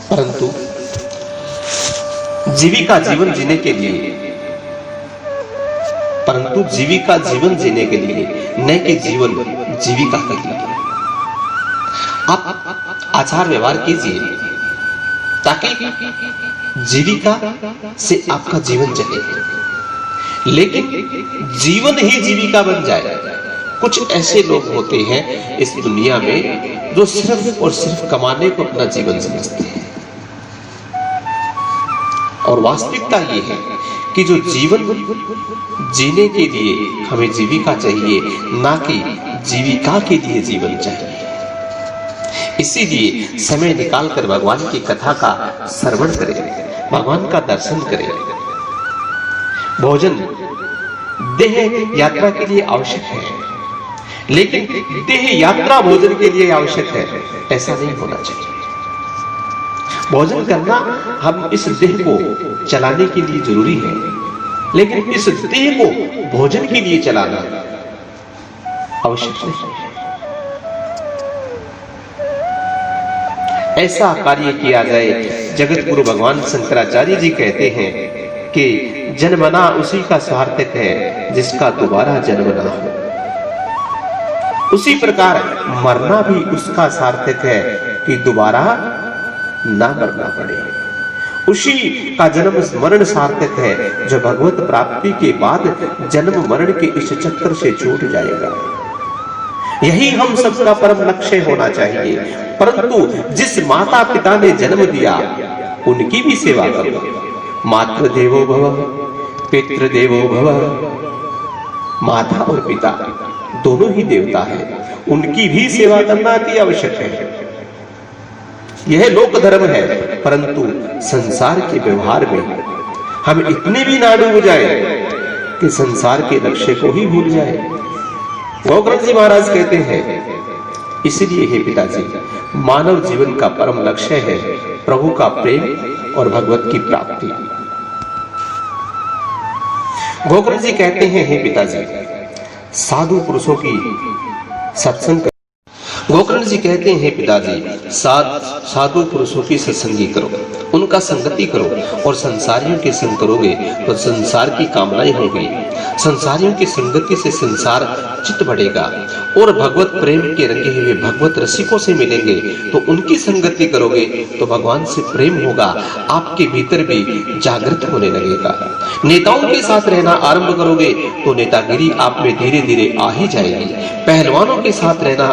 परंतु जीविका जीवन जीने के लिए, परंतु जीविका जीवन जीने के लिए, न कि जीवन जीविका के लिए। आप आचार व्यवहार कीजिए ताकि जीविका से आपका जीवन चले, लेकिन जीवन ही जीविका बन जाए। कुछ ऐसे लोग होते हैं इस दुनिया में जो सिर्फ और सिर्फ कमाने को अपना जीवन समझते हैं, और वास्तविकता ये है कि जो जीवन जीने के लिए हमें जीविका चाहिए, ना कि जीविका के लिए जीवन चाहिए। इसीलिए समय निकालकर भगवान की कथा का श्रवण करें, भगवान का दर्शन करें। भोजन देह यात्रा के लिए आवश्यक है, लेकिन देह यात्रा भोजन के लिए आवश्यक है, ऐसा नहीं होना चाहिए। भोजन करना हम इस देह को चलाने के लिए जरूरी है, लेकिन इस देह को भोजन के लिए चलाना आवश्यक नहीं है। ऐसा कार्य किया जाए। जगत गुरु भगवान शंकराचार्य जी कहते हैं कि जन्मना उसी का सार्थक है जिसका दोबारा जन्म ना हो। उसी प्रकार मरना भी उसका सार्थक है कि दोबारा ना मरना पड़े। उसी का जन्म मरण सार्थक है जो भगवत प्राप्ति के बाद जन्म मरण के इस चक्र से छूट जाएगा। यही हम सबका परम लक्ष्य होना चाहिए। परंतु जिस माता पिता ने जन्म दिया उनकी भी सेवा करो। मातृ देवो भव, पितृ देवो भव। माता और पिता दोनों ही देवता हैं, उनकी भी सेवा करना अति आवश्यक है। यह लोक धर्म है, परंतु संसार के व्यवहार में हम इतने भी ना डूब जाए कि संसार के लक्ष्य को ही भूल जाए। गोग्रथ जी महाराज कहते हैं, इसलिए हे पिताजी, मानव जीवन का परम लक्ष्य है प्रभु का प्रेम और भगवत की प्राप्ति। गोग्रथ जी कहते हैं, हे पिताजी, साधु पुरुषों की सत्संग। गोकर्ण जी कहते हैं, पिताजी, साधु पुरुषों की सत्संगी करो। उनका संगति करो और संसारियों के संग करोगे तो संसार की कामनाएं होगी। संसारियों की संगति से संसार चित्त बढ़ेगा और भगवत प्रेम के रंगे हुए भगवत रसिकों से मिलेंगे तो उनकी संगति करोगे तो भगवान से प्रेम होगा, आपके भीतर भी जागृत होने लगेगा। नेताओं के साथ रहना आरंभ करोगे तो नेतागिरी आप में धीरे धीरे आ ही जाएगी। पहलवानों के साथ रहना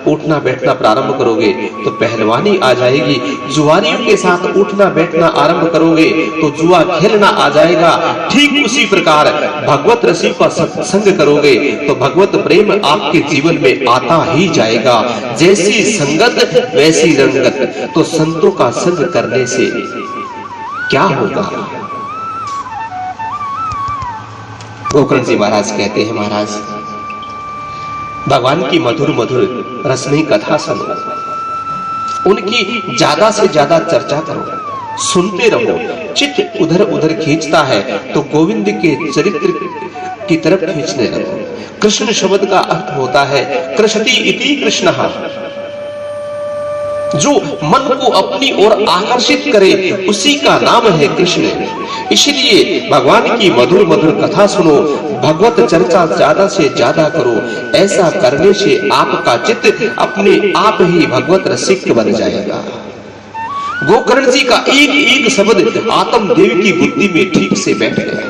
उठना बैठना प्रारंभ करोगे तो पहलवानी आ जाएगी। जुआरियों के साथ उठना बैठना आरंभ करोगे तो जुआ खेलना आ जाएगा। ठीक उसी प्रकार भगवत रसिक का सत्संग करोगे तो भगवत प्रेम आपके जीवन में आता ही जाएगा। जैसी संगत वैसी रंगत। तो संतों का संग करने से क्या होगा? गोकर्ण जी महाराज कहते हैं, महाराज भगवान की मधुर मधुर रसमयी कथा सुनो, उनकी ज्यादा से ज्यादा चर्चा करो, सुनते रहो। चित्त उधर उधर खींचता है तो गोविंद के चरित्र की तरफ खींचने लगो। कृष्ण शब्द का अर्थ होता है कृषति इति कृष्णः, जो मन को अपनी ओर आकर्षित करे उसी का नाम है कृष्ण। इसलिए भगवान की मधुर मधुर कथा सुनो, भगवत चर्चा ज्यादा से ज्यादा करो। ऐसा करने से आपका चित्त अपने आप ही भगवत रसिक बन जाएगा। गोकर्ण जी का एक एक शब्द आत्मदेव की बुद्धि में ठीक से बैठ गया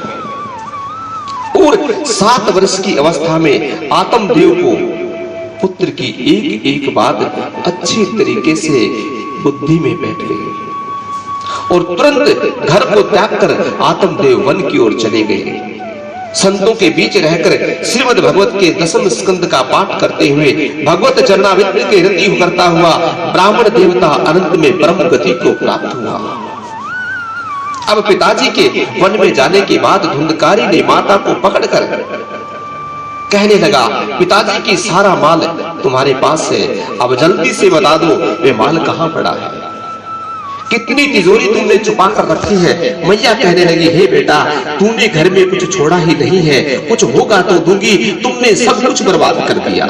और 7 वर्ष की अवस्था में आत्मदेव को पुत्र की एक एक बात अच्छी तरीके से बुद्धि में बैठ गई और तुरंत घर को त्याग कर आत्मदेव वन की ओर चले गए। संतों के बीच रहकर श्रीमद् भगवत के 10वें स्कंद का पाठ करते हुए भगवत चरणामृत के रति करता हुआ ब्राह्मण देवता अनंत में ब्रह्म गति को प्राप्त हुआ। अब पिताजी के वन में जाने के बाद धुंधकारी ने माता को पकड़कर कहने लगा, पिताजी की सारा माल तुम्हारे पास है, अब जल्दी से बता दो वे माल कहां पड़ा है, कितनी तिजोरी तुमने छुपा कर रखी है। मैया कहने लगी, हे बेटा तूने घर में कुछ छोड़ा ही नहीं है, कुछ होगा तो दूंगी, तुमने सब कुछ बर्बाद कर दिया।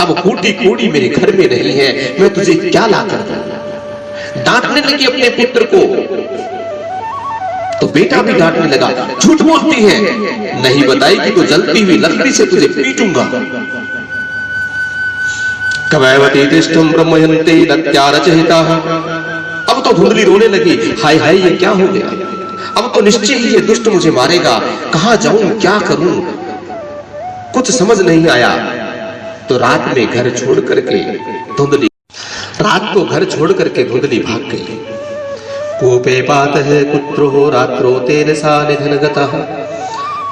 अब फूटी कूड़ी मेरे घर में नहीं है, मैं तुझे क्या ला कर दूं। डांटने लगी अपने पुत्र को तो बेटा भी डांटने लगा, झूठ बोलती है, नहीं बताएगी तो जलती हुई लकड़ी से तुझे पीटूंगा। कवैवती तिष्ठं ब्रह्मयन्ते लत्यारचहिताः। अब तो धुंधली रोने लगी, हाय हाय ये क्या हो गया, अब तो निश्चय ही ये दुष्ट मुझे मारेगा, कहां जाऊं क्या करूं, कुछ समझ नहीं आया। तो रात में घर छोड़ करके धुंधली भाग गई। कूपे पात है पुत्रो रात्रो तेन सा निधन गतः।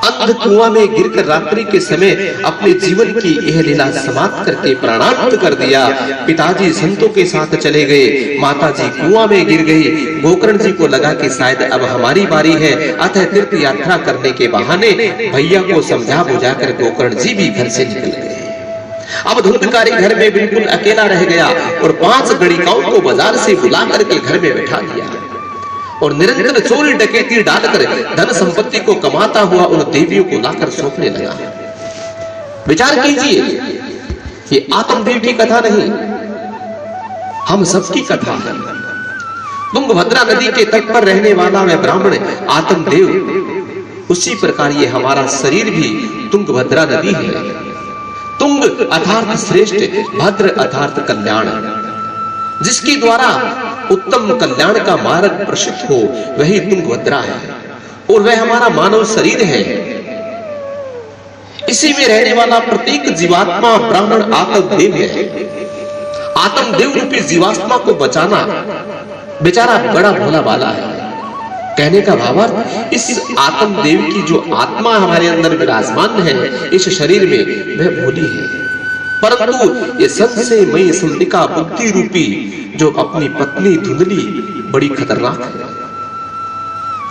अंध कुआं में गिरकर रात्रि के समय अपने जीवन की यह लीला समाप्त करके प्राणांत कर दिया। पिताजी संतों के साथ चले गए, माताजी कुआं में गिर गई। गोकर्ण जी को लगा कि शायद अब हमारी बारी है, अतः तीर्थ यात्रा करने के बहाने भैया को समझा बुझाकर गोकर्ण जी भी घर से निकल गए। अब धुंधकारी घर में बिल्कुल अकेला रह गया और 5 गणिकाओं को बाजार से बुला करके घर में बैठा दिया और निरंतर चोरी डकैती डालकर धन संपत्ति को कमाता हुआ उन देवियों को लाकर सौंपने लगा। विचार कीजिए, ये आत्मदेव की कथा नहीं, हम सबकी कथा है। तुंगभद्रा नदी के तट पर रहने वाला वह ब्राह्मण आत्मदेव, उसी प्रकार ये हमारा शरीर भी तुंगभद्रा नदी है। तुंग अर्थात श्रेष्ठ, भद्र अर्थात कल्याण, जिसके द्वारा उत्तम कल्याण का मार्ग प्रसिद्ध हो वही तुंगभद्रा है और वह हमारा मानव शरीर है। इसी में रहने वाला प्रत्येक जीवात्मा ब्राह्मण आत्मदेव है। आत्मदेव रूपी जीवात्मा को बचाना बेचारा बड़ा भोला वाला है। कहने का भावार्थ, इस आत्मदेव की जो आत्मा हमारे अंदर विराजमान है इस शरीर में, वह भोली है, परंतु ये संशयमयी संदिका बुद्धि रूपी जो अपनी पत्नी धुंधली बड़ी खतरनाक है।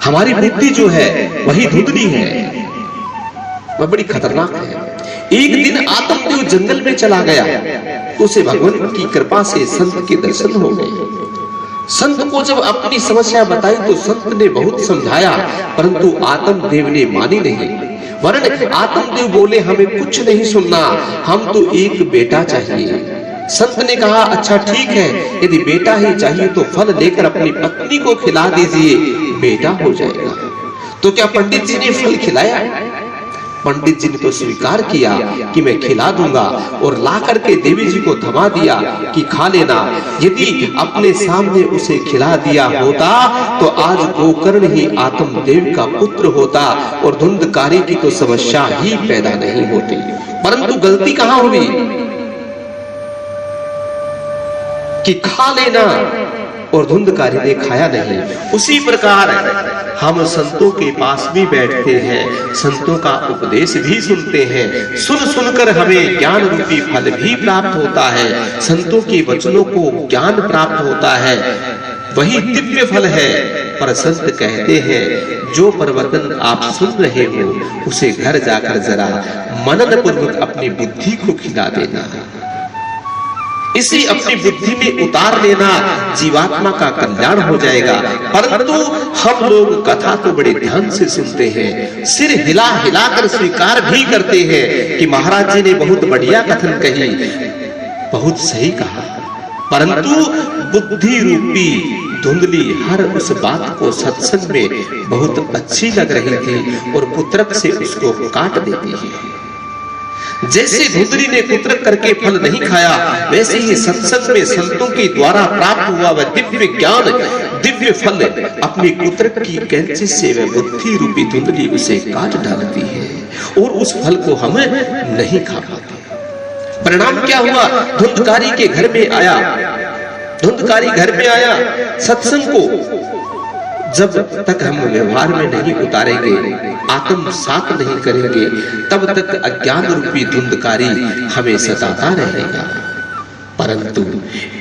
हमारी बुद्धि जो है वही धुंधली है, वह बड़ी खतरनाक है। एक दिन आत्मदेव जंगल में चला गया तो उसे भगवान की कृपा से संत के दर्शन हो गए। संत को जब अपनी समस्या बताई तो संत ने बहुत समझाया, परंतु आत्मदेव ने मानी नहीं। वरन आत्मदेव बोले, हमें कुछ नहीं सुनना, हम तो एक बेटा चाहिए, संत ने कहा, अच्छा ठीक है, यदि बेटा ही चाहिए तो फल लेकर अपनी पत्नी को खिला दीजिए, बेटा हो जाएगा। तो क्या पंडित जी ने फल खिलाया? पंडित जी ने तो स्वीकार किया कि मैं खिला दूंगा, और ला करके देवी जी को थमा दिया कि खा लेना। यदि अपने सामने उसे खिला दिया होता तो आज गोकर्ण ही आत्मदेव का पुत्र होता और धुंधकारी की तो समस्या ही पैदा नहीं होती। परंतु गलती कहां हुई कि खा लेना और धुंधकारी ने खाया नहीं। उसी प्रकार हम संतों के पास भी बैठते हैं, संतों का उपदेश भी सुनते हैं, सुन सुनकर हमें ज्ञान रूपी फल भी प्राप्त होता है। संतों के वचनों को ज्ञान प्राप्त होता है, वही दिव्य फल है। पर संत कहते हैं, जो प्रवचन आप सुन रहे हो उसे घर जाकर जरा मनन पूर्वक अपनी बुद्धि को खिला देना, इसे अपनी बुद्धि में उतार लेना, जीवात्मा का कल्याण हो जाएगा। परंतु हम लोग कथा तो बड़े ध्यान से सुनते हैं, सिर हिला हिलाकर स्वीकार भी करते हैं कि महाराज जी ने बहुत बढ़िया कथन कही, बहुत सही कहा, परंतु बुद्धि रूपी धुंधली हर उस बात को सत्संग में बहुत अच्छी लग रही थी और पुत्रक से उसको काट देती है। जैसे धुंधली ने पुत्रक करके फल नहीं खाया, वैसे ही सत्संग में संतों के द्वारा प्राप्त हुआ वह दिव्य ज्ञान, दिव्य फल अपनी पुत्रक की कैंची से वह बुद्धि रूपी धुंधली उसे काट डालती है और उस फल को हम नहीं खा पाते। परिणाम क्या हुआ? धुंधकारी के घर में आया, धुंधकारी घर में आया, सत्संग को जब तक हम व्यवहार में नहीं उतारेंगे, आत्मसात नहीं करेंगे, तब तक अज्ञान रूपी धुंधकारी हमें सताता रहेगा। परंतु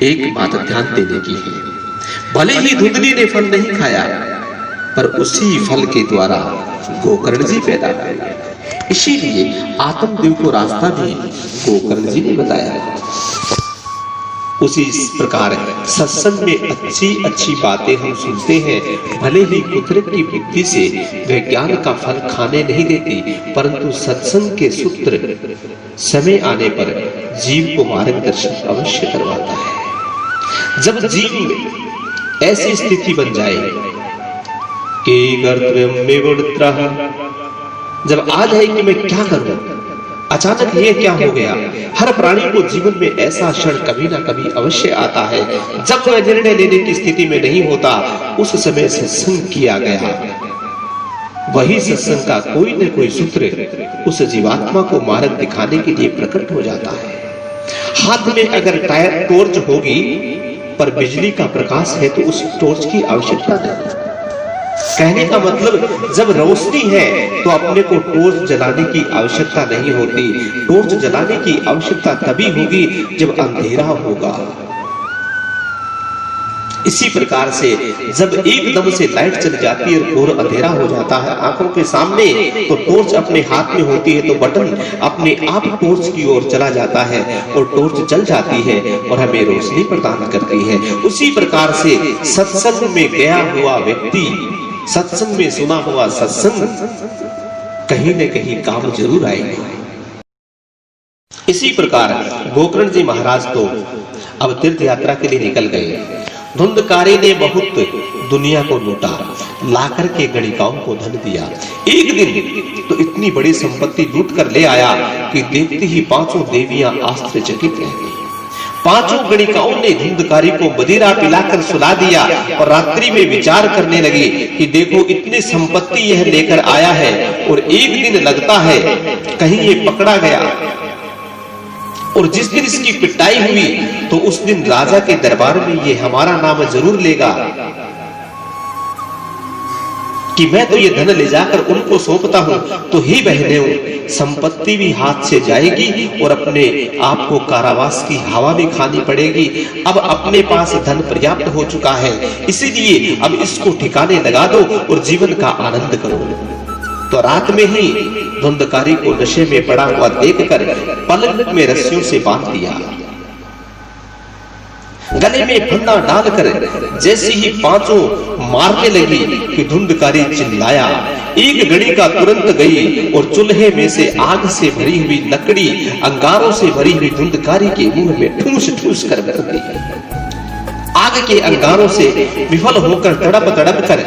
एक बात ध्यान देने की है, भले ही धुंधली ने फल नहीं खाया, पर उसी फल के द्वारा गोकर्ण जी पैदा हुए। इसीलिए आत्मदेव को रास्ता भी गोकर्ण जी ने बताया। उसी प्रकार सत्संग में अच्छी अच्छी बातें हम सुनते हैं, भले ही कुदरत की बुद्धि से वह ज्ञान का फल खाने नहीं देती, परंतु सत्संग के सूत्र समय आने पर जीव को मार्गदर्शन अवश्य करवाता है। जब जीव में ऐसी स्थिति बन जाए कि जब आ जाए कि मैं क्या करूं, अचानक ये क्या हो गया। हर प्राणी को जीवन में ऐसा क्षण कभी ना कभी अवश्य आता है जब वह निर्णय लेने की स्थिति में नहीं होता, उस समय सत्संग किया गया, वही सत्संग का कोई न कोई सूत्र उस जीवात्मा को मार्ग दिखाने के लिए प्रकट हो जाता है। हाथ में अगर टॉर्च होगी पर बिजली का प्रकाश है तो उस टॉर्च की आवश्यकता नहीं। कहने का मतलब, जब रोशनी है तो अपने को टॉर्च जलाने की आवश्यकता नहीं होती। टॉर्च जलाने की आवश्यकता तभी होगी जब अंधेरा होगा। इसी प्रकार से जब एकदम से लाइट चल जाती है और घोर अंधेरा हो जाता है आंखों के सामने, तो टॉर्च अपने हाथ में होती है तो बटन अपने आप टॉर्च की ओर चला जाता है और टॉर्च जल जाती है और हमें रोशनी प्रदान करती है। उसी प्रकार से सत्संग में गया हुआ व्यक्ति, सत्संग में सुना हुआ सत्संग कहीं न कहीं काम जरूर आएगा। इसी प्रकार गोकर्ण जी महाराज तो अब तीर्थ यात्रा के लिए निकल गए। धुंधकारी ने बहुत दुनिया को लूटा, लाकर के गणिकाओं को धन दिया। एक दिन तो इतनी बड़ी संपत्ति लूट कर ले आया कि देखते ही पांचों देवियां आश्चर्यचकित रह गई। पांचों गणिकाओं ने धुंधकारी को मदिरा पिलाकर सुला दिया और रात्रि में विचार करने लगे कि देखो इतनी संपत्ति यह लेकर आया है और एक दिन लगता है कहीं ये पकड़ा गया और जिस दिन इसकी पिटाई हुई तो उस दिन राजा के दरबार में ये हमारा नाम जरूर लेगा कि मैं तो ये धन ले जाकर उनको सौंपता हूं। तो ही बहनें, संपत्ति भी हाथ से जाएगी और अपने आप को कारावास की हवा भी खानी पड़ेगी। अब अपने पास धन पर्याप्त हो चुका है, इसीलिए अब इसको ठिकाने लगा दो और जीवन का आनंद करो। तो रात में ही धुंधकारी को नशे में पड़ा हुआ देखकर पलंग में रस्सियों से बांध दिया, गले में फंदा डालकर जैसे ही पांचों मारने लगी कि धुंधकारी चिल्लाया, एक गणिका तुरंत गई और चूल्हे में से आग से भरी हुई लकड़ी अंगारों से भरी हुई धुंधकारी के मुंह में ठूस ठूस कर भर दी। आग के अंगारों से विफल होकर तड़प तड़प कर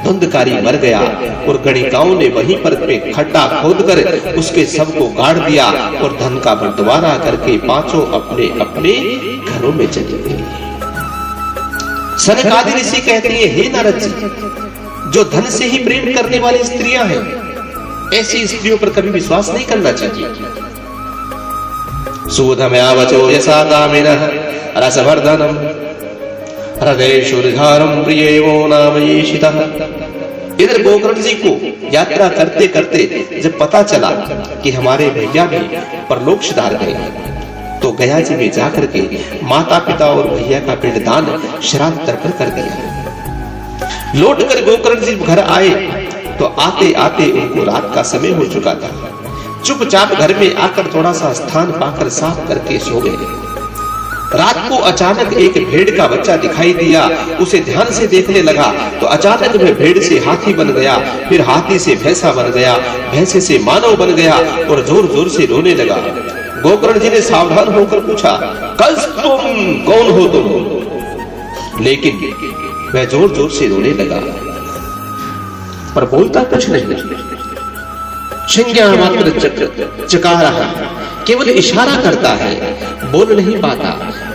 धुंधकारी मर गया और गणिकाओं ने वहीं पर खड्डा खोदकर उसके शव को गाड़ दिया और धन का बंटवारा करके पांचों अपने अपने घरों में चले गए। सनकादिक ऋषि कहते हैं, हे नारद जी, जो धन से ही प्रेम करने वाली स्त्रियां हैं, ऐसी स्त्रियों पर कभी विश्वास नहीं करना चाहिए। सूधमयावचो यसा कामिनः रसवर्धनम् हृदयेषुर्धारं प्रियेवो नामयेशितः। इधर गोकर्ण जी को यात्रा करते करते जब पता चला कि हमारे भैया भी परलोक सिधार गए, तो गया जी में जाकर के माता पिता और भैया का पिंडदान श्राद्ध तर्पण कर दिया। लौट कर गोकर्ण जी घर आए तो आते आते उनको रात का समय हो चुका था। चुपचाप घर में आकर थोड़ा सा स्थान पाकर साफ करके सो गए। रात को अचानक एक भेड़ का बच्चा दिखाई दिया। उसे ध्यान से देखने लगा तो अचानक वह भेड़ से हाथी बन गया, फिर हाथी से भैंसा बन गया, भैंसे से मानव बन गया और जोर जोर से रोने लगा। गोकर्ण जी ने सावधान होकर पूछा, कस तुम कौन हो तुम? लेकिन वह जोर जोर से रोने लगा पर बोलता कुछ नहीं। संज्ञा मात्र चका रहा, केवल इशारा करता है, बोल नहीं पाता।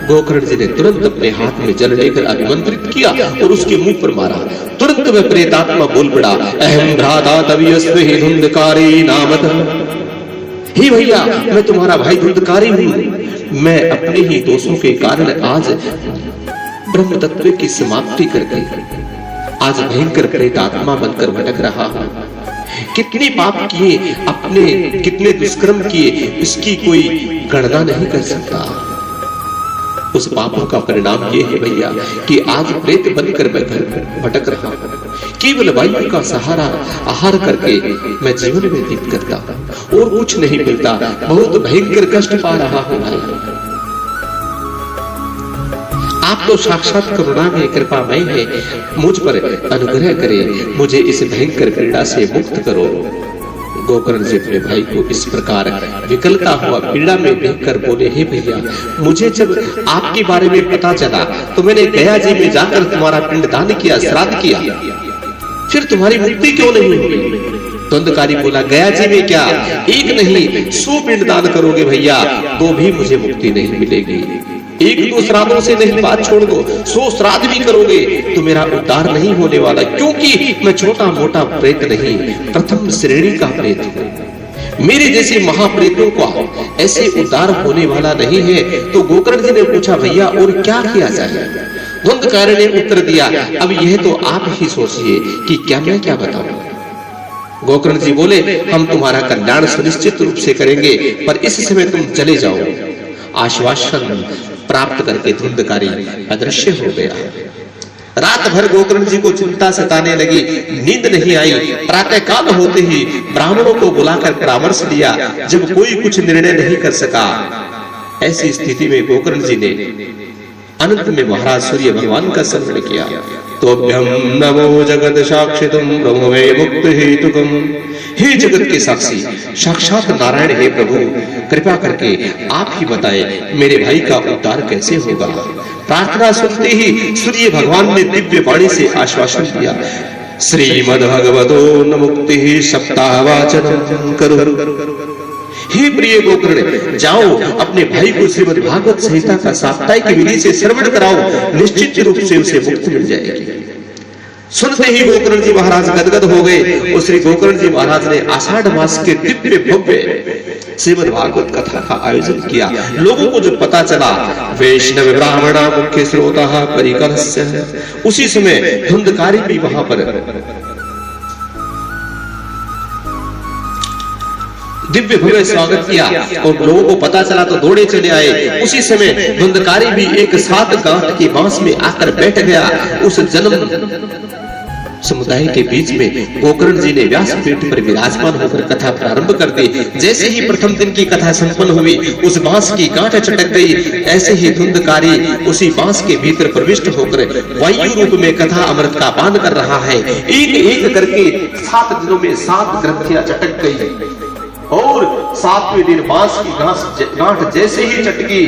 गोकर्ण जी ने तुरंत अपने हाथ में जल लेकर अभिमंत्रित किया और उसके मुंह पर मारा। तुरंत वह प्रेतात्मा बोल पड़ा, अहम भ्राता तवियस्व हि धुंधकारी नामतः। हे भैया, मैं तुम्हारा भाई धुंधकारी हूं। मैं अपने ही दोषों के कारण आज ब्रह्म तत्व की समाप्ति करके आज भयंकर प्रेतात्मा बनकर भटक रहा हूं। कितने पाप किए अपने, कितने दुष्कर्म किए, इसकी कोई गणना नहीं कर सकता। उस पापों का परिणाम ये है भैया कि आज प्रेत बनकर मैं घर भटक रहा हूं। केवल वायु का सहारा आहार करके मैं जीवन व्यतीत करता हूं और कुछ नहीं मिलता। बहुत भयंकर कष्ट पा रहा हूं भाई। आप तो साक्षात करुणामय कृपामय है, मुझ पर अनुग्रह करें, मुझे इस भयंकर पीड़ा से मुक्त करो। गोकर्ण जी अपने भाई को इस प्रकार विकलता हुआ पीड़ा में देखकर बोले, हे भैया, मुझे जब आपके बारे में पता चला तो मैंने गया जी में जाकर तुम्हारा पिंडदान किया, श्राद्ध किया, फिर तुम्हारी मुक्ति क्यों नहीं हुई? धुंधकारी बोला, गया जी में क्या, एक नहीं 100 पिंडदान करोगे भैया तो भी मुझे मुक्ति नहीं मिलेगी। एक दो श्राद्धों से नहीं, बात छोड़ दो, 100 श्राद्ध भी करोगे तो मेरा उद्धार नहीं होने वाला, क्योंकि मैं छोटा मोटा प्रेत नहीं, प्रथम श्रेणी का प्रेत हूं। मेरे जैसे महाप्रेतों का ऐसे उद्धार होने वाला नहीं है। तो गोकर्ण जी ने पूछा, भैया और क्या किया जाए? धुंधकारी ने उत्तर दिया, अब यह तो आप ही सोचिए कि क्या मैं क्या बताऊं। गोकर्ण जी बोले, हम तुम्हारा कल्याण सुनिश्चित रूप से करेंगे, पर इस समय तुम चले जाओ। आश्वासन प्राप्त करके धुंधकारी अदृश्य हो गया। रात भर गोकर्ण जी को चिंता सताने लगी, नींद नहीं आई। प्रातः काल होते ही ब्राह्मणों को बुलाकर परामर्श लिया, जब कोई कुछ निर्णय नहीं कर सका। ऐसी स्थिति में गोकर्ण जी ने अंत में महाराज सूर्य भगवान का स्मरण किया। तोभ्यम नमो जगत साक्षितुम ब्रह्मवे मुक्ति हेतुकम। हे जगत के साक्षी साक्षात नारायण, हे प्रभु, कृपा करके आप ही बताएं मेरे भाई का उद्धार कैसे होगा। प्रार्थना सुनते ही सूर्य भगवान ने दिव्य वाणी से आश्वासन दिया, श्रीमद्भगवतो न मुक्ति सप्ताह वाचनम करो। हे प्रिय गोकर्ण, जाओ अपने भाई को श्रीमद् भागवत संहिता का साप्ताहिक विधि से श्रवण कराओ, निश्चित रूप से उसे मुक्ति मिल जाएगी। सुनते ही गोकर्ण जी महाराज गदगद हो गए और श्री गोकर्ण जी महाराज ने आषाढ़ मास के दिव्य भव्य श्रीमद् भागवत कथा का आयोजन किया। लोगों को जब पता चला, वैष्णव ब्राह्मणा मुख्य स्रोतः परिकरस्य, उसी समय धुंधकारी भी वहां पर दिव्य भव्य स्वागत किया और लोगों को पता चला तो दौड़े चले आए। उसी समय धुंधकारी भी एक 7 गांठ के बांस में आकर बैठ गया। उस जन्म समुदाय के बीच में गोकर्ण जी ने व्यासपीठ पर विराजमान होकर कथा प्रारंभ कर दी। जैसे ही प्रथम दिन की कथा संपन्न हुई, उस बांस की गांठ चटक गई। ऐसे ही धुंधकारी उसी बांस के भीतर प्रविष्ट होकर वायु रूप में कथा अमृत का पान कर रहा है। एक एक करके 7 दिनों में 7 ग्रंथियां चटक गई और 7वें दिन बांस की गांठ जैसे ही चटकी,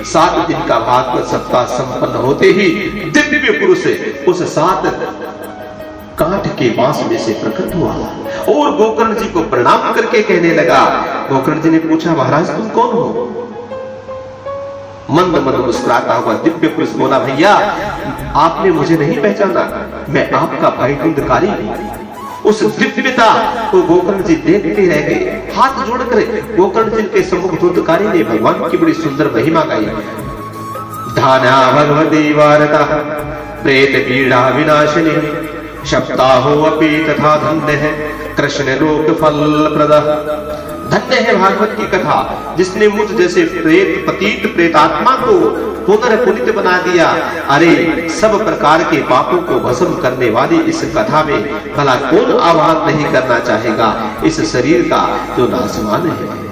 7 दिन का भागवत सप्ताह संपन्न होते ही दिव्य पुरुष उस 7 कांठ के बांस में से प्रकट हुआ और गोकर्ण जी को प्रणाम करके कहने लगा। गोकर्ण जी ने पूछा, महाराज तुम कौन हो? मंद मंद मुस्कुराता हुआ दिव्य पुरुष बोला, भैया आपने मुझे नहीं पहचाना, मैं आपका भाई धुंधकारी हूं। उस दिव्यता को गोकर्ण जी देखते रह गए। हाथ जोड़कर गोकर्ण जी के सम्मुख धुंधकारी ने भगवान की बड़ी सुंदर महिमा गाई। धाना भगवती वारता प्रेत पीड़ा विनाशिनी सप्ताहो अपि तथा धन्य है कृष्ण लोक फल प्रद। धन्य है भागवत की कथा, जिसने मुझ जैसे प्रेत पतित प्रेतात्मा को पुनर्पुनित बना दिया। अरे सब प्रकार के पापों को भस्म करने वाली इस कथा में भला कौन आह्वान नहीं करना चाहेगा इस शरीर का जो नासवान है।